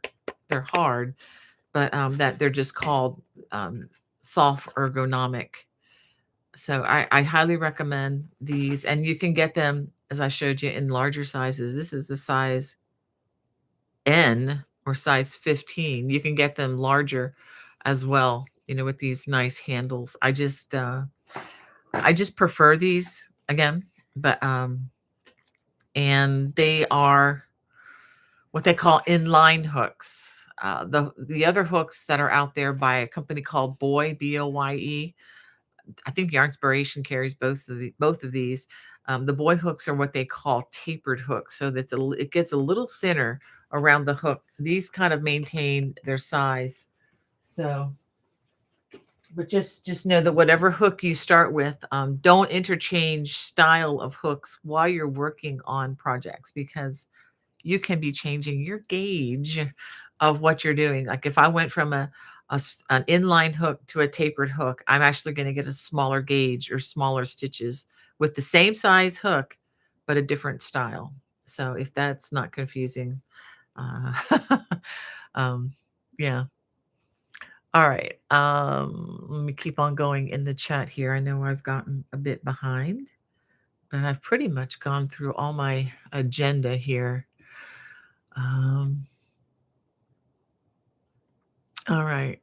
hard, but that they're just called soft ergonomic. So I highly recommend these, and you can get them as I showed you in larger sizes. This is the size N or size 15. You can get them larger as well, with these nice handles. I just prefer these again, but and they are what they call inline hooks. The other hooks that are out there by a company called Boy, Boye. I think Yarnspiration carries both of these. The Boy hooks are what they call tapered hooks, so that it gets a little thinner around the hook. These kind of maintain their size. So, but just know that whatever hook you start with, don't interchange style of hooks while you're working on projects because you can be changing your gauge of what you're doing. Like if I went from an inline hook to a tapered hook, I'm actually going to get a smaller gauge or smaller stitches with the same size hook, but a different style. So if that's not confusing, uh, um, yeah. All right. Let me keep on going in the chat here. I know I've gotten a bit behind, but I've pretty much gone through all my agenda here. Um, all right.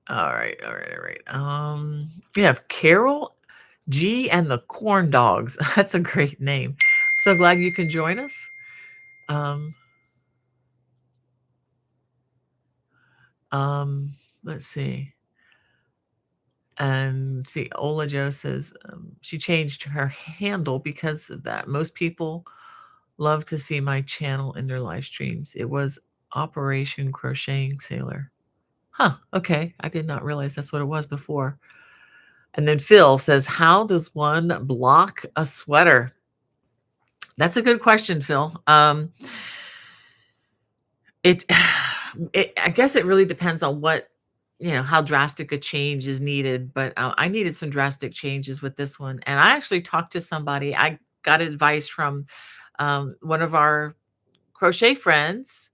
All right. All right. All right. We have Carol G and the Corn Dogs. That's a great name. So glad you can join us. Um, um, let's see. And see, Ola Joe says she changed her handle because of that. Most people love to see my channel in their live streams. It was Operation Crocheting Sailor. Huh. Okay. I did not realize that's what it was before. And then Phil says, how does one block a sweater? That's a good question, Phil. It, I guess it really depends on what, how drastic a change is needed. But I needed some drastic changes with this one. And I actually talked to somebody. I got advice from one of our crochet friends,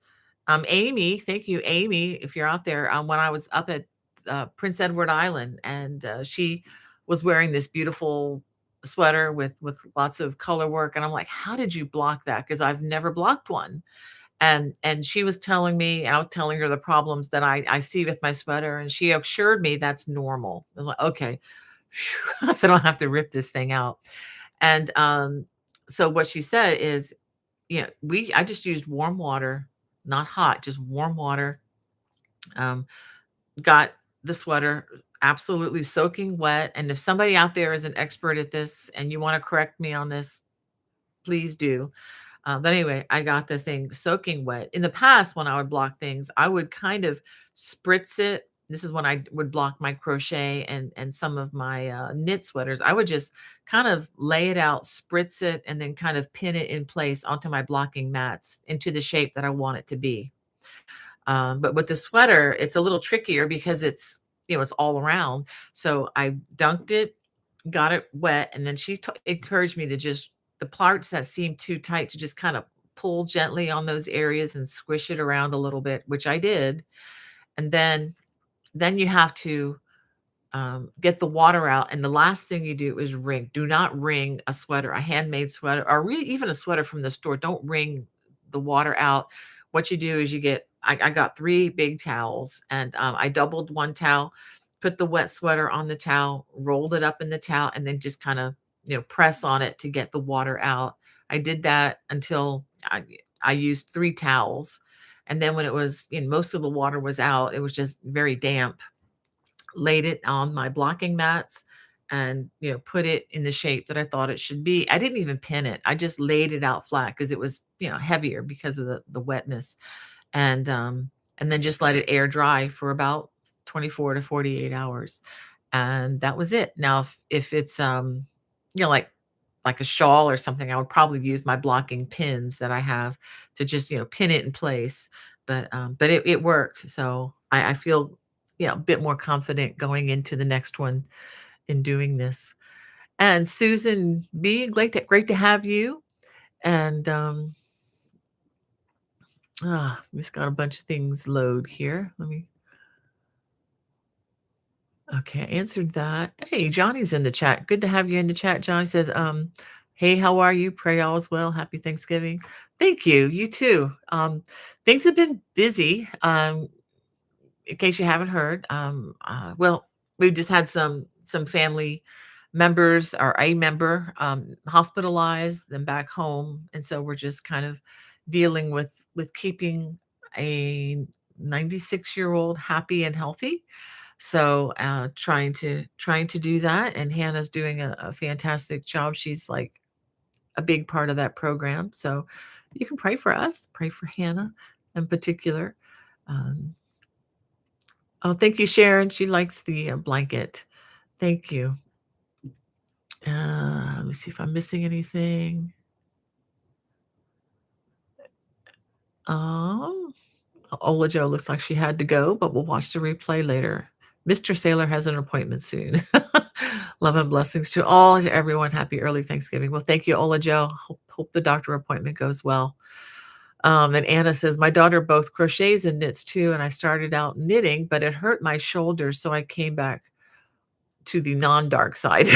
Amy. Thank you, Amy, if you're out there. When I was up at Prince Edward Island, and she was wearing this beautiful sweater with lots of color work, and I'm like, how did you block that? Because I've never blocked one. And she was telling me, and I was telling her the problems that I see with my sweater, and she assured me that's normal. I'm like, okay. I said, I don't have to rip this thing out. And so what she said is, I just used warm water, not hot, just warm water. Um, got the sweater absolutely soaking wet. And if somebody out there is an expert at this and you want to correct me on this, please do. But anyway, I got the thing soaking wet. In the past, when I would block things, I would kind of spritz it. This is when I would block my crochet and some of my knit sweaters. I would just kind of lay it out, spritz it, and then kind of pin it in place onto my blocking mats into the shape that I want it to be. But with the sweater, it's a little trickier because it's all around. So I dunked it, got it wet, and then she encouraged me to just the parts that seemed too tight to just kind of pull gently on those areas and squish it around a little bit, which I did. And then you have to get the water out. And the last thing you do is wring. Do not wring a sweater, a handmade sweater, or really even a sweater from the store. Don't wring the water out. What you do is I got 3 big towels, and I doubled one towel, put the wet sweater on the towel, rolled it up in the towel, and then just kind of, press on it to get the water out. I did that until I used 3 towels. And then when it was, most of the water was out, it was just very damp, laid it on my blocking mats and, put it in the shape that I thought it should be. I didn't even pin it. I just laid it out flat because it was, heavier because of the wetness. And then just let it air dry for about 24 to 48 hours. And that was it. Now, if it's, like a shawl or something, I would probably use my blocking pins that I have to just, pin it in place. But it worked. So I feel, a bit more confident going into the next one in doing this. And Susan B, great to have you. And we've got a bunch of things load here. Okay, I answered that. Hey, Johnny's in the chat. Good to have you in the chat. Johnny says, hey, how are you? Pray all is well. Happy Thanksgiving. Thank you. You too. Things have been busy. In case you haven't heard, well, we've just had some family members or a member hospitalized, then back home, and so we're just kind of dealing with keeping a 96-year-old happy and healthy. So trying to do that, and Hannah's doing a fantastic job. She's like a big part of that program. So you can pray for us, pray for Hannah in particular. Um, oh, thank you, Sharon. She likes the blanket. Thank you. Let me see if I'm missing anything. Um, Ola Joe looks like she had to go, but we'll watch the replay later. Mr. Sailor has an appointment soon. Love and blessings to all, to everyone. Happy early Thanksgiving. Well, thank you, Ola Joe. Hope the doctor appointment goes well. And Anna says, my daughter both crochets and knits too, and I started out knitting, but it hurt my shoulders, so I came back to the non-dark side.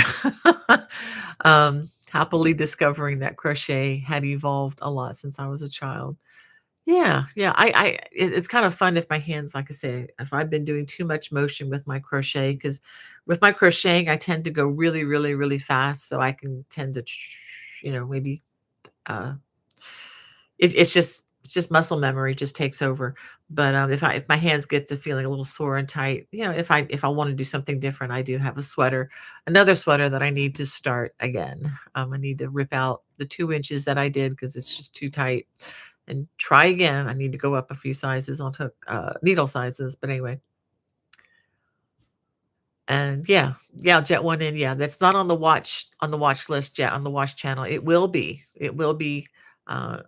Happily discovering that crochet had evolved a lot since I was a child. Yeah, yeah. It's kind of fun if my hands, like I say, if I've been doing too much motion with my crochet, because with my crocheting, I tend to go really, really, really fast. So I can tend to, maybe uh, It's just muscle memory just takes over. But, if my hands get to feeling a little sore and tight, if I wanna do something different, I do have a sweater, another sweater that I need to start again. I need to rip out the 2 inches that I did because it's just too tight and try again. I need to go up a few sizes on hook needle sizes, but anyway. And yeah, Jet One in, yeah, that's not on the watch list yet on the watch channel. It will be. It will be.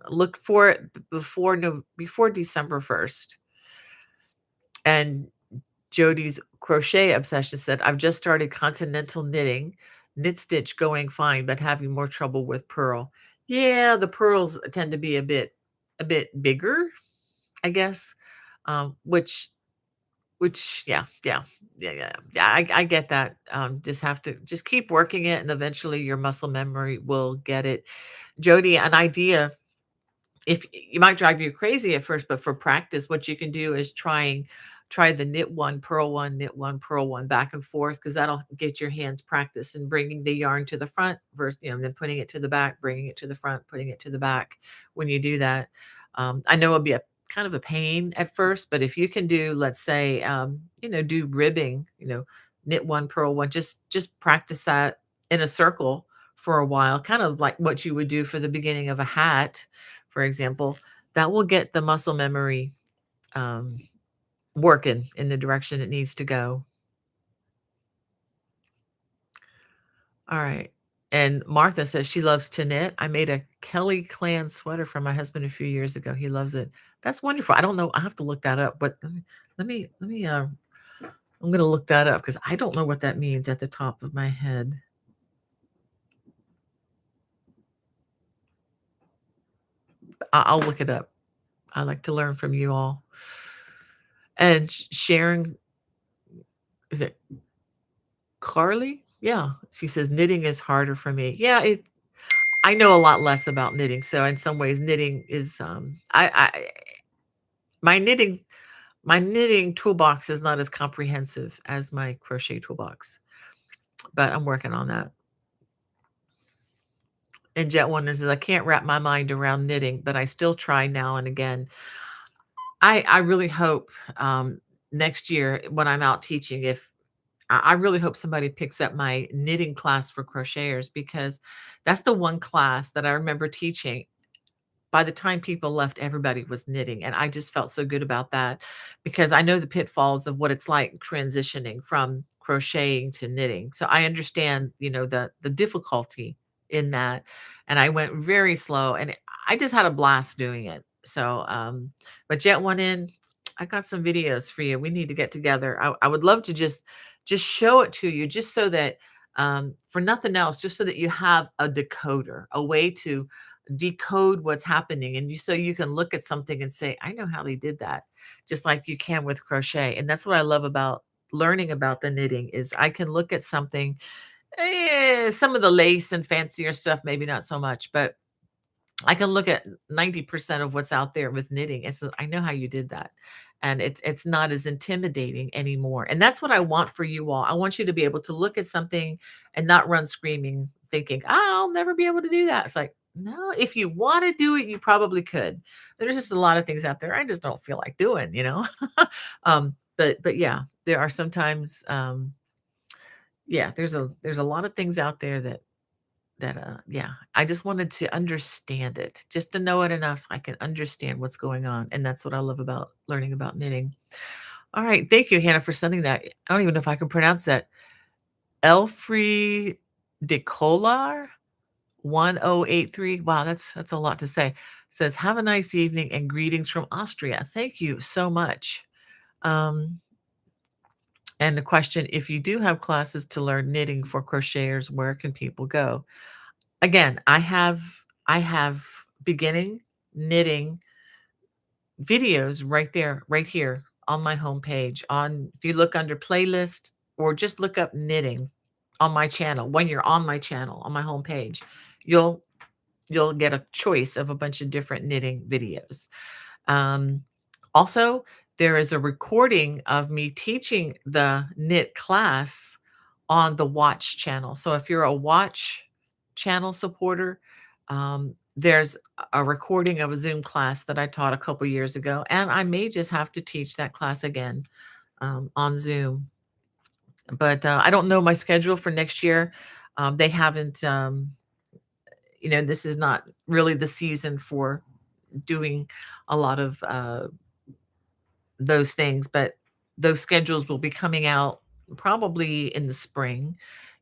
Look for it before no before December 1st. And Jody's crochet obsession said, I've just started continental knitting, knit stitch going fine, but having more trouble with purl. Yeah, the pearls tend to be a bit bigger, I guess. Which yeah, I get that. Just have to just keep working it, and eventually your muscle memory will get it. Jody, an idea, if you might drive you crazy at first, but for practice, what you can do is try the knit one, purl one, back and forth, because that'll get your hands practice and bringing the yarn to the front versus, then putting it to the back, bringing it to the front, putting it to the back. When you do that, I know it'll be a kind of a pain at first, but if you can do, let's say, do ribbing, knit one, purl one, just practice that in a circle for a while, kind of like what you would do for the beginning of a hat, for example. That will get the muscle memory um, working in the direction it needs to go. All right. And Martha says she loves to knit. I made a Kelly Clan sweater for my husband a few years ago. He loves it. That's wonderful. I don't know. I have to look that up, but I'm going to look that up because I don't know what that means at the top of my head. I'll look it up. I like to learn from you all. And Sharon, is it Carly? Yeah. She says knitting is harder for me. Yeah, I know a lot less about knitting, so in some ways, knitting is, my knitting my knitting toolbox is not as comprehensive as my crochet toolbox, but I'm working on that. And Jet Wonders says, "I can't wrap my mind around knitting, but I still try now and again." I really hope, next year when I'm out teaching, if I really hope somebody picks up my knitting class for crocheters, because that's the one class that I remember teaching. By the time people left, everybody was knitting, and I just felt so good about that because I know the pitfalls of what it's like transitioning from crocheting to knitting. So I understand, the difficulty in that, and I went very slow, and I just had a blast doing it. So, but Jet One in, I got some videos for you. We need to get together. I would love to just show it to you, just so that for nothing else, just so that you have a decoder, a way to decode what's happening, and so you can look at something and say, I know how they did that, just like you can with crochet. And that's what I love about learning about the knitting, is I can look at something, some of the lace and fancier stuff maybe not so much, but I can look at 90% of what's out there with knitting. It's I know how you did that. And it's not as intimidating anymore. And that's what I want for you all. I want you to be able to look at something and not run screaming, thinking, I'll never be able to do that. It's like, no, if you want to do it, you probably could. There's just a lot of things out there I just don't feel like doing. But yeah, there are sometimes yeah, there's a lot of things out there that yeah, I just wanted to understand it, just to know it enough so I can understand what's going on, and that's what I love about learning about knitting. All right, thank you, Hannah, for sending that. I don't even know if I can pronounce that. Elfriedicolar 1083. Wow, that's a lot to say. Says, "Have a nice evening and greetings from Austria." Thank you so much. Um, and the question, if you do have classes to learn knitting for crocheters, where can people go? Again, I have beginning knitting videos right there, right here on my homepage. On If you look under playlist or just look up knitting on my channel, when you're on my channel, on my homepage, you'll you'll get a choice of a bunch of different knitting videos. Um, Also, there is a recording of me teaching the knit class on the Watch channel. So if you're a Watch channel supporter, there's a recording of a Zoom class that I taught a couple years ago, and I may just have to teach that class again, on Zoom. But, I don't know my schedule for next year. They haven't, this is not really the season for doing a lot of, those things, but those schedules will be coming out probably in the spring,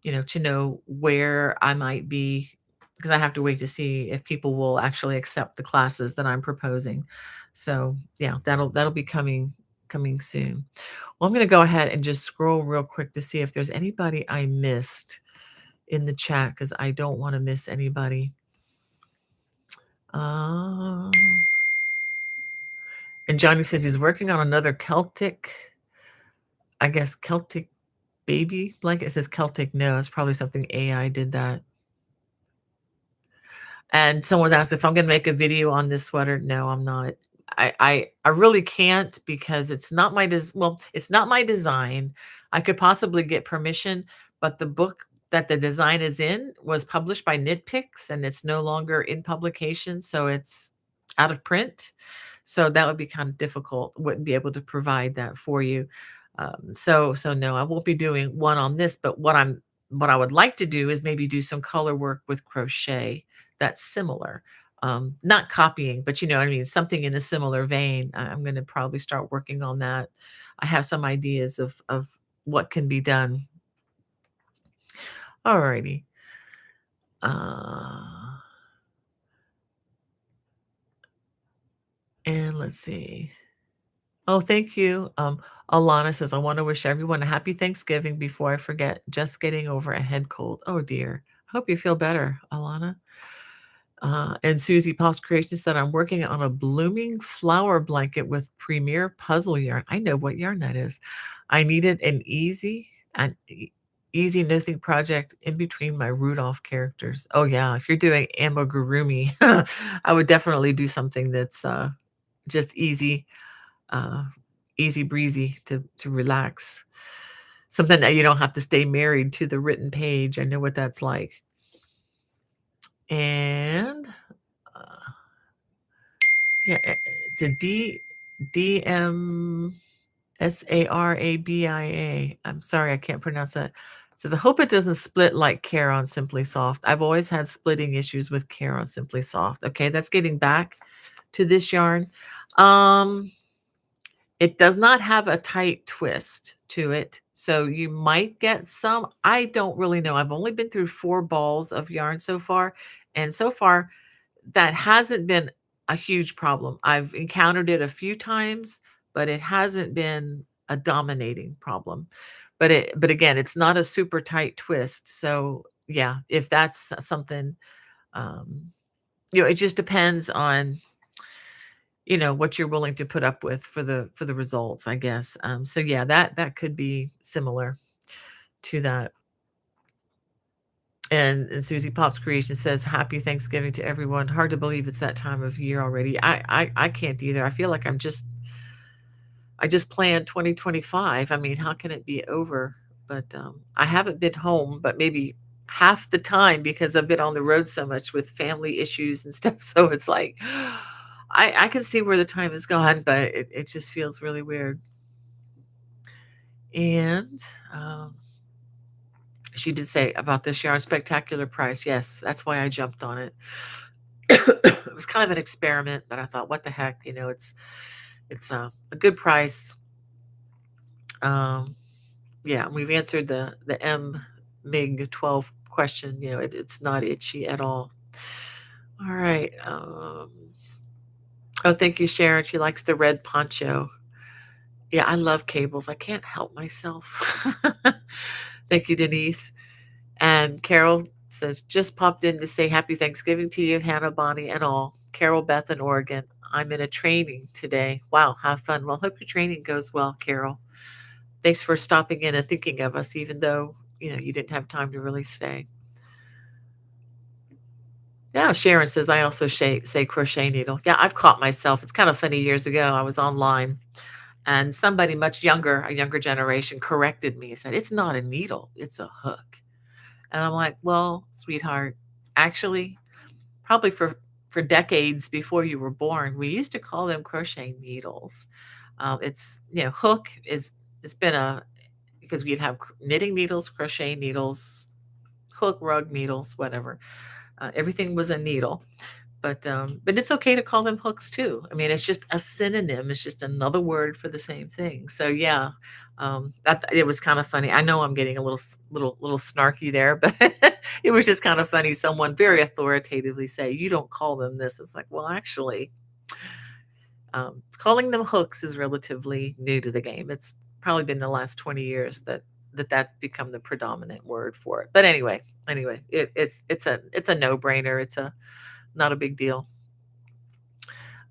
to know where I might be, because I have to wait to see if people will actually accept the classes that I'm proposing. So, yeah, that'll be coming soon. Well, I'm gonna go ahead and just scroll real quick to see if there's anybody I missed in the chat, because I don't wanna miss anybody. Um, and Johnny says he's working on another Celtic baby blanket. It says Celtic. No, it's probably something AI did that. And someone asked if I'm gonna make a video on this sweater. No, I'm not. I really can't, because it's not my design. I could possibly get permission, but the book that the design is in was published by Nitpicks, and it's no longer in publication, so it's out of print. So that would be kind of difficult. Wouldn't be able to provide that for you. So no, I won't be doing one on this, but what I would like to do is maybe do some color work with crochet that's similar. Not copying, but you know what I mean, something in a similar vein. I'm going to probably start working on that. I have some ideas of what can be done. Alrighty. Uh, and let's see. Oh, thank you. Alana says, I want to wish everyone a happy Thanksgiving before I forget. Just getting over a head cold. Oh dear. Hope you feel better, Alana. And Susie Pops Creation said, I'm working on a blooming flower blanket with Premier puzzle yarn. I know what yarn that is. I needed an easy knitting project in between my Rudolph characters. Oh yeah, if you're doing amigurumi, I would definitely do something that's just uh, easy breezy to relax. Something that you don't have to stay married to the written page. I know what that's like. And uh, yeah, it's a DMSARABIA. I'm sorry, I can't pronounce that. So I hope it doesn't split like care on Simply Soft. I've always had splitting issues with care on Simply Soft. Okay, that's getting back to this yarn. Um, it does not have a tight twist to it, so you might get some. I don't really know. I've only been through 4 balls of yarn so far, and so far that hasn't been a huge problem. I've encountered it a few times, but it hasn't been a dominating problem. But again, it's not a super tight twist. So yeah, if that's something, um, it just depends on, what you're willing to put up with for the results, I guess. So yeah, that could be similar to that. And Susie Pop's Creation says, "Happy Thanksgiving to everyone." Hard to believe it's that time of year already. I can't either. I feel like I just planned 2025. I mean, how can it be over? But I haven't been home, but maybe half the time because I've been on the road so much with family issues and stuff. So it's like I can see where the time is gone, but it just feels really weird. And she did say about this yarn spectacular price. Yes, that's why I jumped on it. It was kind of an experiment, but I thought, what the heck, it's a good price. Um, yeah, we've answered the MiG 12 question. It's not itchy at all. All right. Oh, thank you, Sharon. She likes the red poncho. Yeah, I love cables. I can't help myself. Thank you, Denise. And Carol says, just popped in to say happy Thanksgiving to you, Hannah, Bonnie, and all. Carol Beth in Oregon. I'm in a training today. Wow, have fun. Well, hope your training goes well, Carol. Thanks for stopping in and thinking of us, even though, you didn't have time to really stay. Yeah, Sharon says, I also say crochet needle. Yeah, I've caught myself. It's kind of funny. Years ago, I was online and somebody much younger, a younger generation, corrected me and said, it's not a needle, it's a hook. And I'm like, well, sweetheart, actually, probably for for decades before you were born, we used to call them crochet needles. It's, hook is, it's been a, because we'd have knitting needles, crochet needles, hook, rug needles, whatever. Everything was a needle. But it's okay to call them hooks too. I mean, it's just a synonym. It's just another word for the same thing. So yeah, that it was kind of funny. I know I'm getting a little snarky there, but it was just kind of funny. Someone very authoritatively say, "You don't call them this." It's like, well, actually, calling them hooks is relatively new to the game. It's probably been the last 20 years that become the predominant word for it. But anyway, it's a no brainer. It's a not a big deal.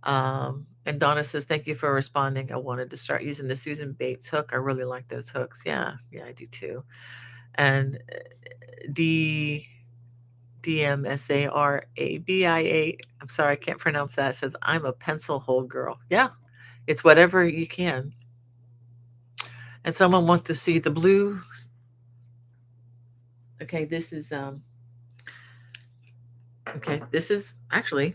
And Donna says, "Thank you for responding. I wanted to start using the Susan Bates hook. I really like those hooks." Yeah, yeah, I do too. And D DMSARABIA, I'm sorry, I can't pronounce that. Says, "I'm a pencil hole girl." Yeah, it's whatever you can. And someone wants to see the blue. Okay, this is okay. This is actually,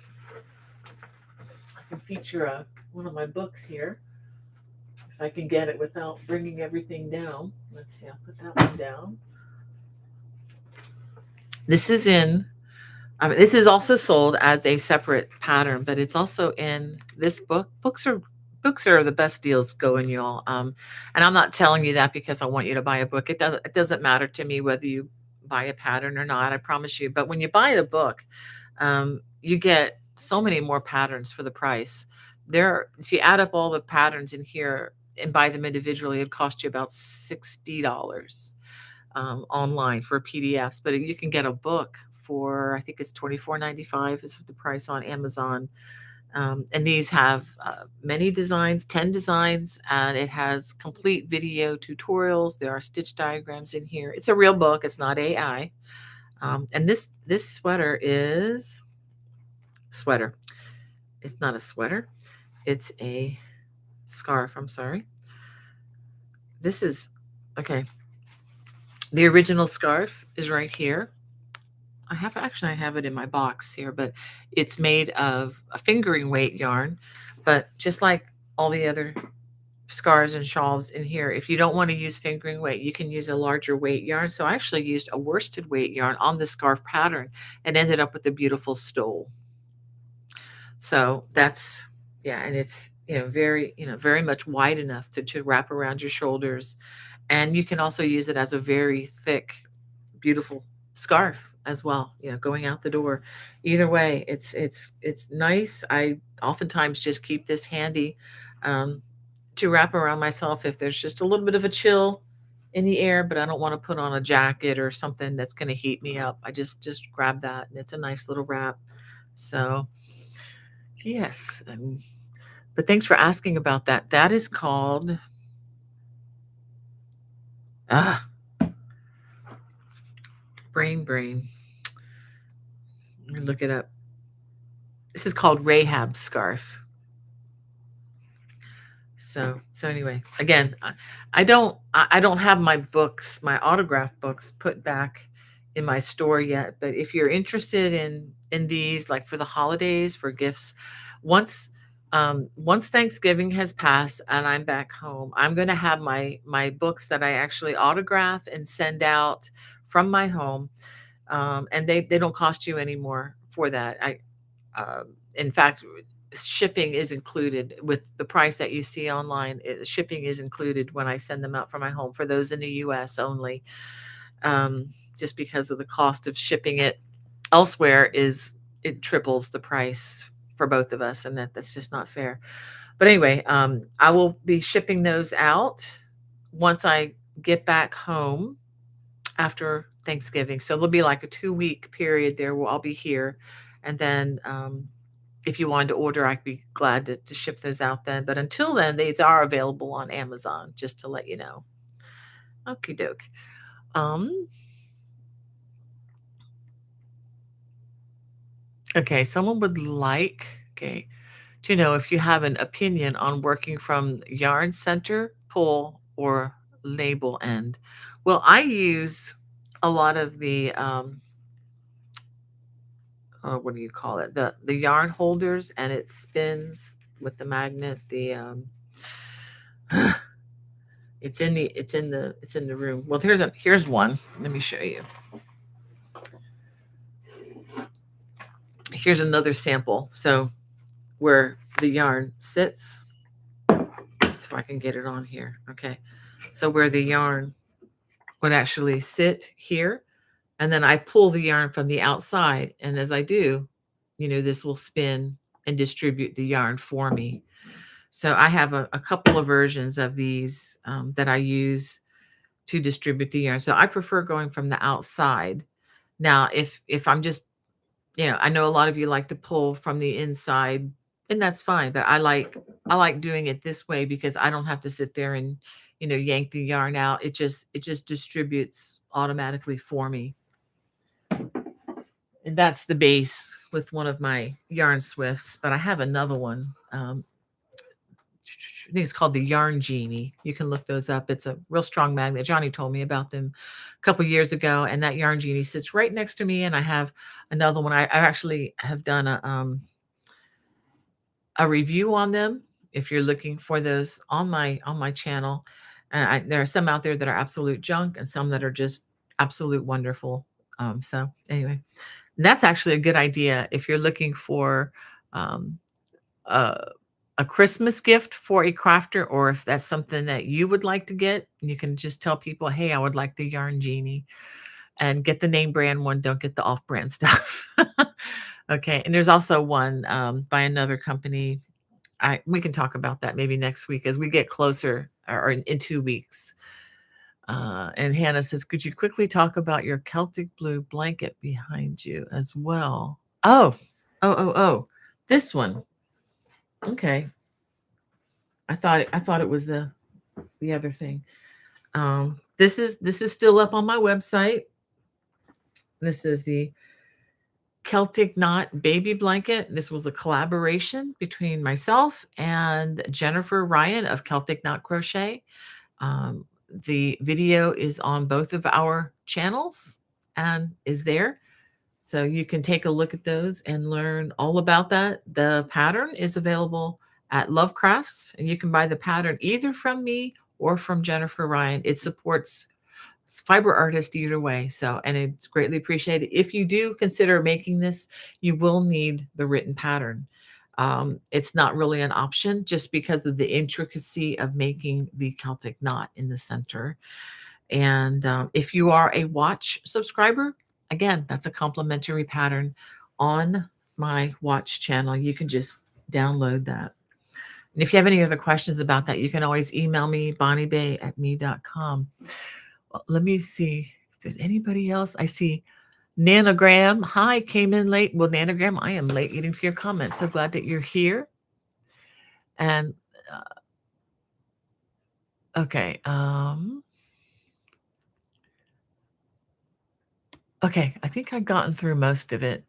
I can feature one of my books here. If I can get it without bringing everything down. Let's see, I'll put that one down. This is in, this is also sold as a separate pattern, but it's also in this book. Books are the best deals going, y'all. And I'm not telling you that because I want you to buy a book. It doesn't matter to me whether you buy a pattern or not, I promise you. But when you buy the book, you get so many more patterns for the price. If you add up all the patterns in here and buy them individually, it cost you about $60 online for PDFs. But you can get a book for, I think it's $24.95 is the price on Amazon. And these have many designs, 10 designs, and it has complete video tutorials. There are stitch diagrams in here. It's a real book. It's not AI. And this sweater. It's not a sweater. It's a scarf. I'm sorry. This is okay. The original scarf is right here. I have it in my box here, but it's made of a fingering weight yarn. But just like all the other scarves and shawls in here, if you don't want to use fingering weight, you can use a larger weight yarn. So I actually used a worsted weight yarn on the scarf pattern and ended up with a beautiful stole. So that's, yeah, and it's, very much wide enough to wrap around your shoulders. And you can also use it as a very thick, beautiful scarf as well, going out the door. Either way, it's nice. I oftentimes just keep this handy to wrap around myself if there's just a little bit of a chill in the air, but I don't want to put on a jacket or something that's going to heat me up. I just grab that, and it's a nice little wrap. So yes, but thanks for asking about that. That is called ah brain. Let me look it up. This is called Rahab scarf. So anyway, again, I don't have my books, my autograph books put back in my store yet. But if you're interested in these, like for the holidays, for gifts, once once Thanksgiving has passed and I'm back home, I'm going to have my books that I actually autograph and send out from my home, and they don't cost you anymore for that. In fact, shipping is included with the price that you see online. Shipping is included when I send them out from my home for those in the U.S. only, just because of the cost of shipping it elsewhere it triples the price for both of us, and that's just not fair. But anyway, I will be shipping those out once I get back home after Thanksgiving. So there'll be like a 2-week period there where I'll be here, and then if you wanted to order, I'd be glad to ship those out then. But until then, these are available on Amazon, just to let you know. Okie doke. Okay, someone would like, to know if you have an opinion on working from yarn center, pull, or label end. Well, I use a lot of the what do you call it? The yarn holders, and it spins with the magnet. The it's in the room. Well, here's one. Let me show you. Here's another sample. So where the yarn sits, so I can get it on here. Okay. So where the yarn would actually sit here, and then I pull the yarn from the outside, and as I do, this will spin and distribute the yarn for me. So I have a couple of versions of these that I use to distribute the yarn. So I prefer going from the outside. Now, if I'm just, I know a lot of you like to pull from the inside, and that's fine. But I like doing it this way because I don't have to sit there and yank the yarn out. It just distributes automatically for me. And that's the base with one of my yarn swifts. But I have another one. I think it's called the Yarn Genie. You can look those up. It's a real strong magnet. Johnny told me about them a couple years ago, and that Yarn Genie sits right next to me. And I have another one. I actually have done a review on them. If you're looking for those on my channel, there are some out there that are absolute junk, and some that are just absolute wonderful. So anyway, that's actually a good idea if you're looking for um, a a Christmas gift for a crafter, or if that's something that you would like to get, you can just tell people, "Hey, I would like the Yarn Genie," and get the name brand one, don't get the off-brand stuff. Okay, and there's also one, by another company. We can talk about that maybe next week as we get closer, or in 2 weeks. And Hannah says, "Could you quickly talk about your Celtic blue blanket behind you as well?" Oh. Oh, this one. Okay. I thought it was the other thing. This is still up on my website. This is the Celtic Knot baby blanket. This was a collaboration between myself and Jennifer Ryan of Celtic Knot Crochet. The video is on both of our channels and is there. So you can take a look at those and learn all about that. The pattern is available at Lovecrafts, and you can buy the pattern either from me or from Jennifer Ryan. It supports fiber artists either way. So, and it's greatly appreciated. If you do consider making this, you will need the written pattern. It's not really an option just because of the intricacy of making the Celtic knot in the center. And if you are a watch subscriber, again, that's a complimentary pattern on my watch channel. You can just download that. And if you have any other questions about that, you can always email me, bonniebay@me.com. Well, let me see if there's anybody else. I see Nanogram. Hi, came in late. Well, Nanogram, I am late getting to your comments. So glad that you're here. And okay. Okay, I think I've gotten through most of it.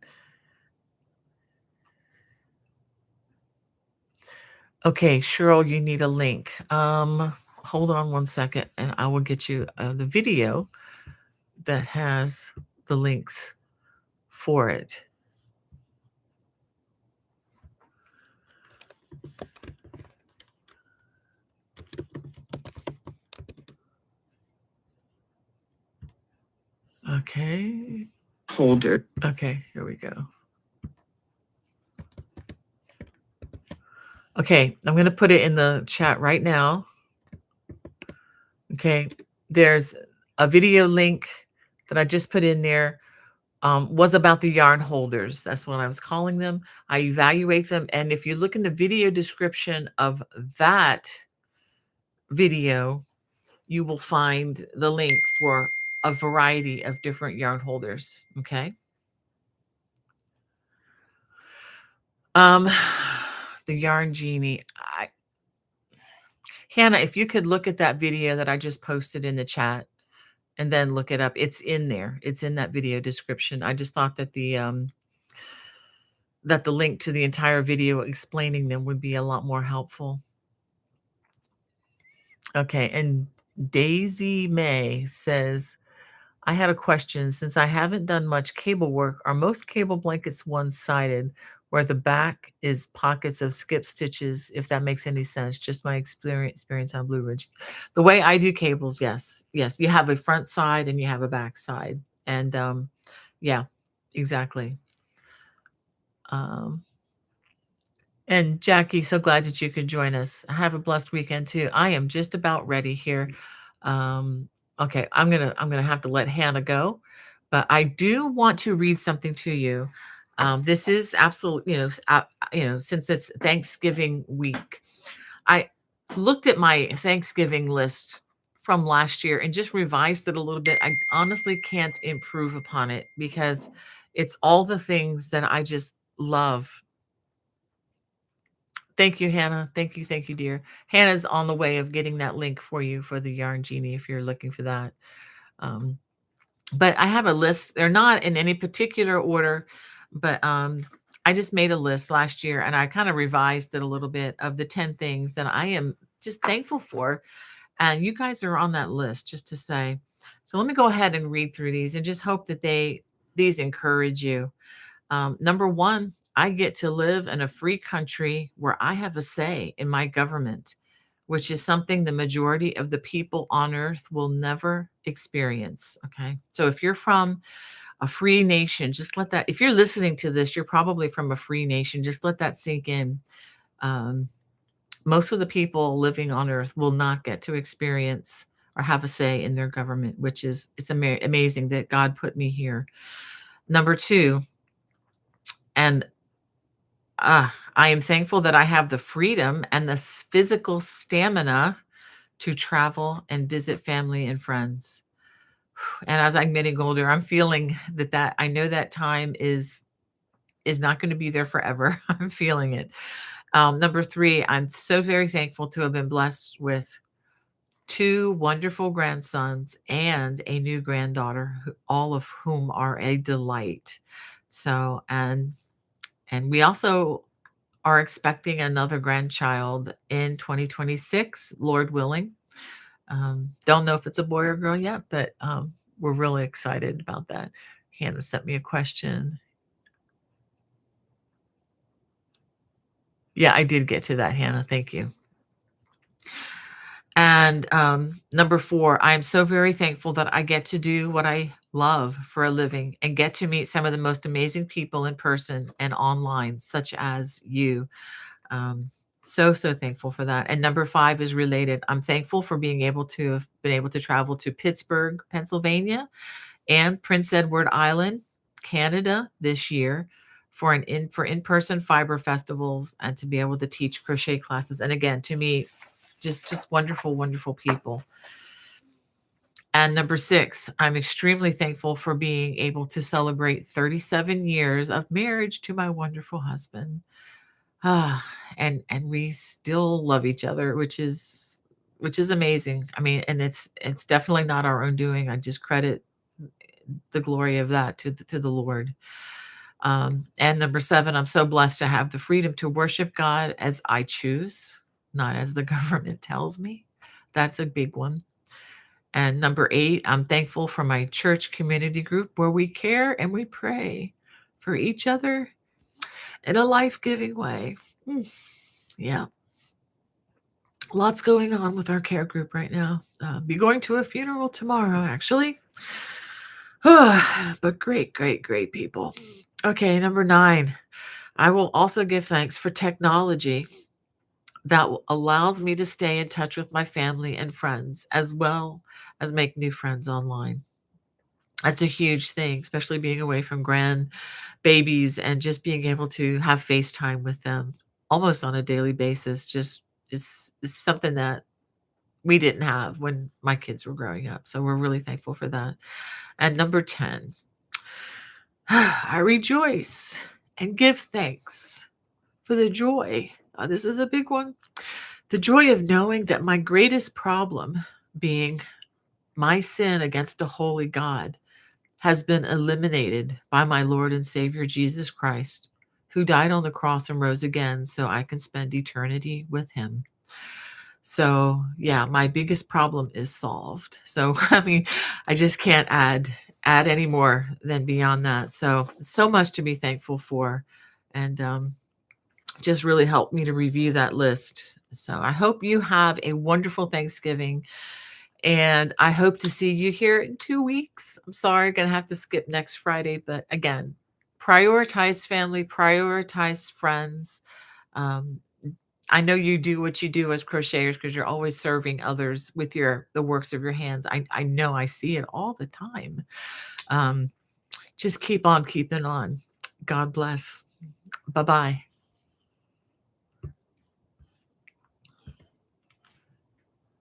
Okay, Cheryl, you need a link. Hold on one second, and I will get you the video that has the links for it. Okay. Holder. Okay, here we go. Okay, I'm going to put it in the chat right now. Okay, there's a video link that I just put in there. Was about the yarn holders. That's what I was calling them. I evaluate them. And if you look in the video description of that video, you will find the link for a variety of different yarn holders. Okay. The Yarn Genie. Hannah, if you could look at that video that I just posted in the chat and then look it up. It's in there. It's in that video description. I just thought that the link to the entire video explaining them would be a lot more helpful. Okay, and Daisy May says, I had a question. Since I haven't done much cable work, are most cable blankets one-sided where the back is pockets of skip stitches, if that makes any sense? Just my experience on Blue Ridge. The way I do cables, yes. Yes, you have a front side and you have a back side. And yeah, exactly. Um And Jackie, so glad that you could join us. Have a blessed weekend too. I am just about ready here. Okay, I'm gonna have to let Hannah go, but I do want to read something to you. This is absolute, since it's Thanksgiving week, I looked at my Thanksgiving list from last year and just revised it a little bit. I honestly can't improve upon it because it's all the things that I just love. Thank you, Hannah. Thank you, dear. Hannah's on the way of getting that link for you for the Yarn Genie if you're looking for that. Um, but I have a list. They're not in any particular order, but I just made a list last year and I kind of revised it a little bit of the 10 things that I am just thankful for. And you guys are on that list, just to say. So let me go ahead and read through these and just hope that these encourage you. Number one, I get to live in a free country where I have a say in my government, which is something the majority of the people on earth will never experience. Okay. So if you're from a free nation, just let that, if you're listening to this, you're probably from a free nation. Just let that sink in. Um, Most of the people living on earth will not get to experience or have a say in their government, which is, it's amazing that God put me here. Number two, and I am thankful that I have the freedom and the physical stamina to travel and visit family and friends. And as I'm getting older, I'm feeling that I know that time is not going to be there forever. I'm feeling it. Number three, I'm so very thankful to have been blessed with two wonderful grandsons and a new granddaughter, all of whom are a delight. So, and we also are expecting another grandchild in 2026, Lord willing. Don't know if it's a boy or girl yet, but we're really excited about that. Hannah sent me a question. Yeah, I did get to that, Hannah. Thank you. And number four, I'm so very thankful that I get to do what I love for a living and get to meet some of the most amazing people in person and online, such as you. Um, so thankful for that. And number five is related. I'm thankful for being able to have been able to travel to Pittsburgh, Pennsylvania, and Prince Edward Island, Canada this year for in-person fiber festivals and to be able to teach crochet classes. And again, to me, just wonderful, wonderful people. And number six, I'm extremely thankful for being able to celebrate 37 years of marriage to my wonderful husband. Ah, and we still love each other, which is amazing. I mean, and it's definitely not our own doing. I just credit the glory of that to the Lord. And number seven, I'm so blessed to have the freedom to worship God as I choose, not as the government tells me. That's a big one. And number eight, I'm thankful for my church community group where we care and we pray for each other in a life-giving way. Mm, yeah. Lots going on with our care group right now. Be going to a funeral tomorrow, actually. But great people. Okay, number nine. I will also give thanks for technology that allows me to stay in touch with my family and friends, as well as make new friends online. That's a huge thing, especially being away from grandbabies and just being able to have FaceTime with them almost on a daily basis. Just is something that we didn't have when my kids were growing up. So we're really thankful for that. And number 10, I rejoice and give thanks for the joy. This is a big one. The joy of knowing that my greatest problem, being my sin against a holy God, has been eliminated by my Lord and Savior Jesus Christ, who died on the cross and rose again so I can spend eternity with him. So, yeah, my biggest problem is solved. So, I mean, I just can't add any more than beyond that. So, so much to be thankful for, and, just really helped me to review that list. So, I hope you have a wonderful Thanksgiving, and I hope to see you here in 2 weeks. I'm sorry, gonna have to skip next Friday, but again, prioritize family, prioritize friends. Um, I know you do what you do as crocheters because you're always serving others with the works of your hands. I know I see it all the time. Um, just keep on keeping on. God bless. Bye-bye.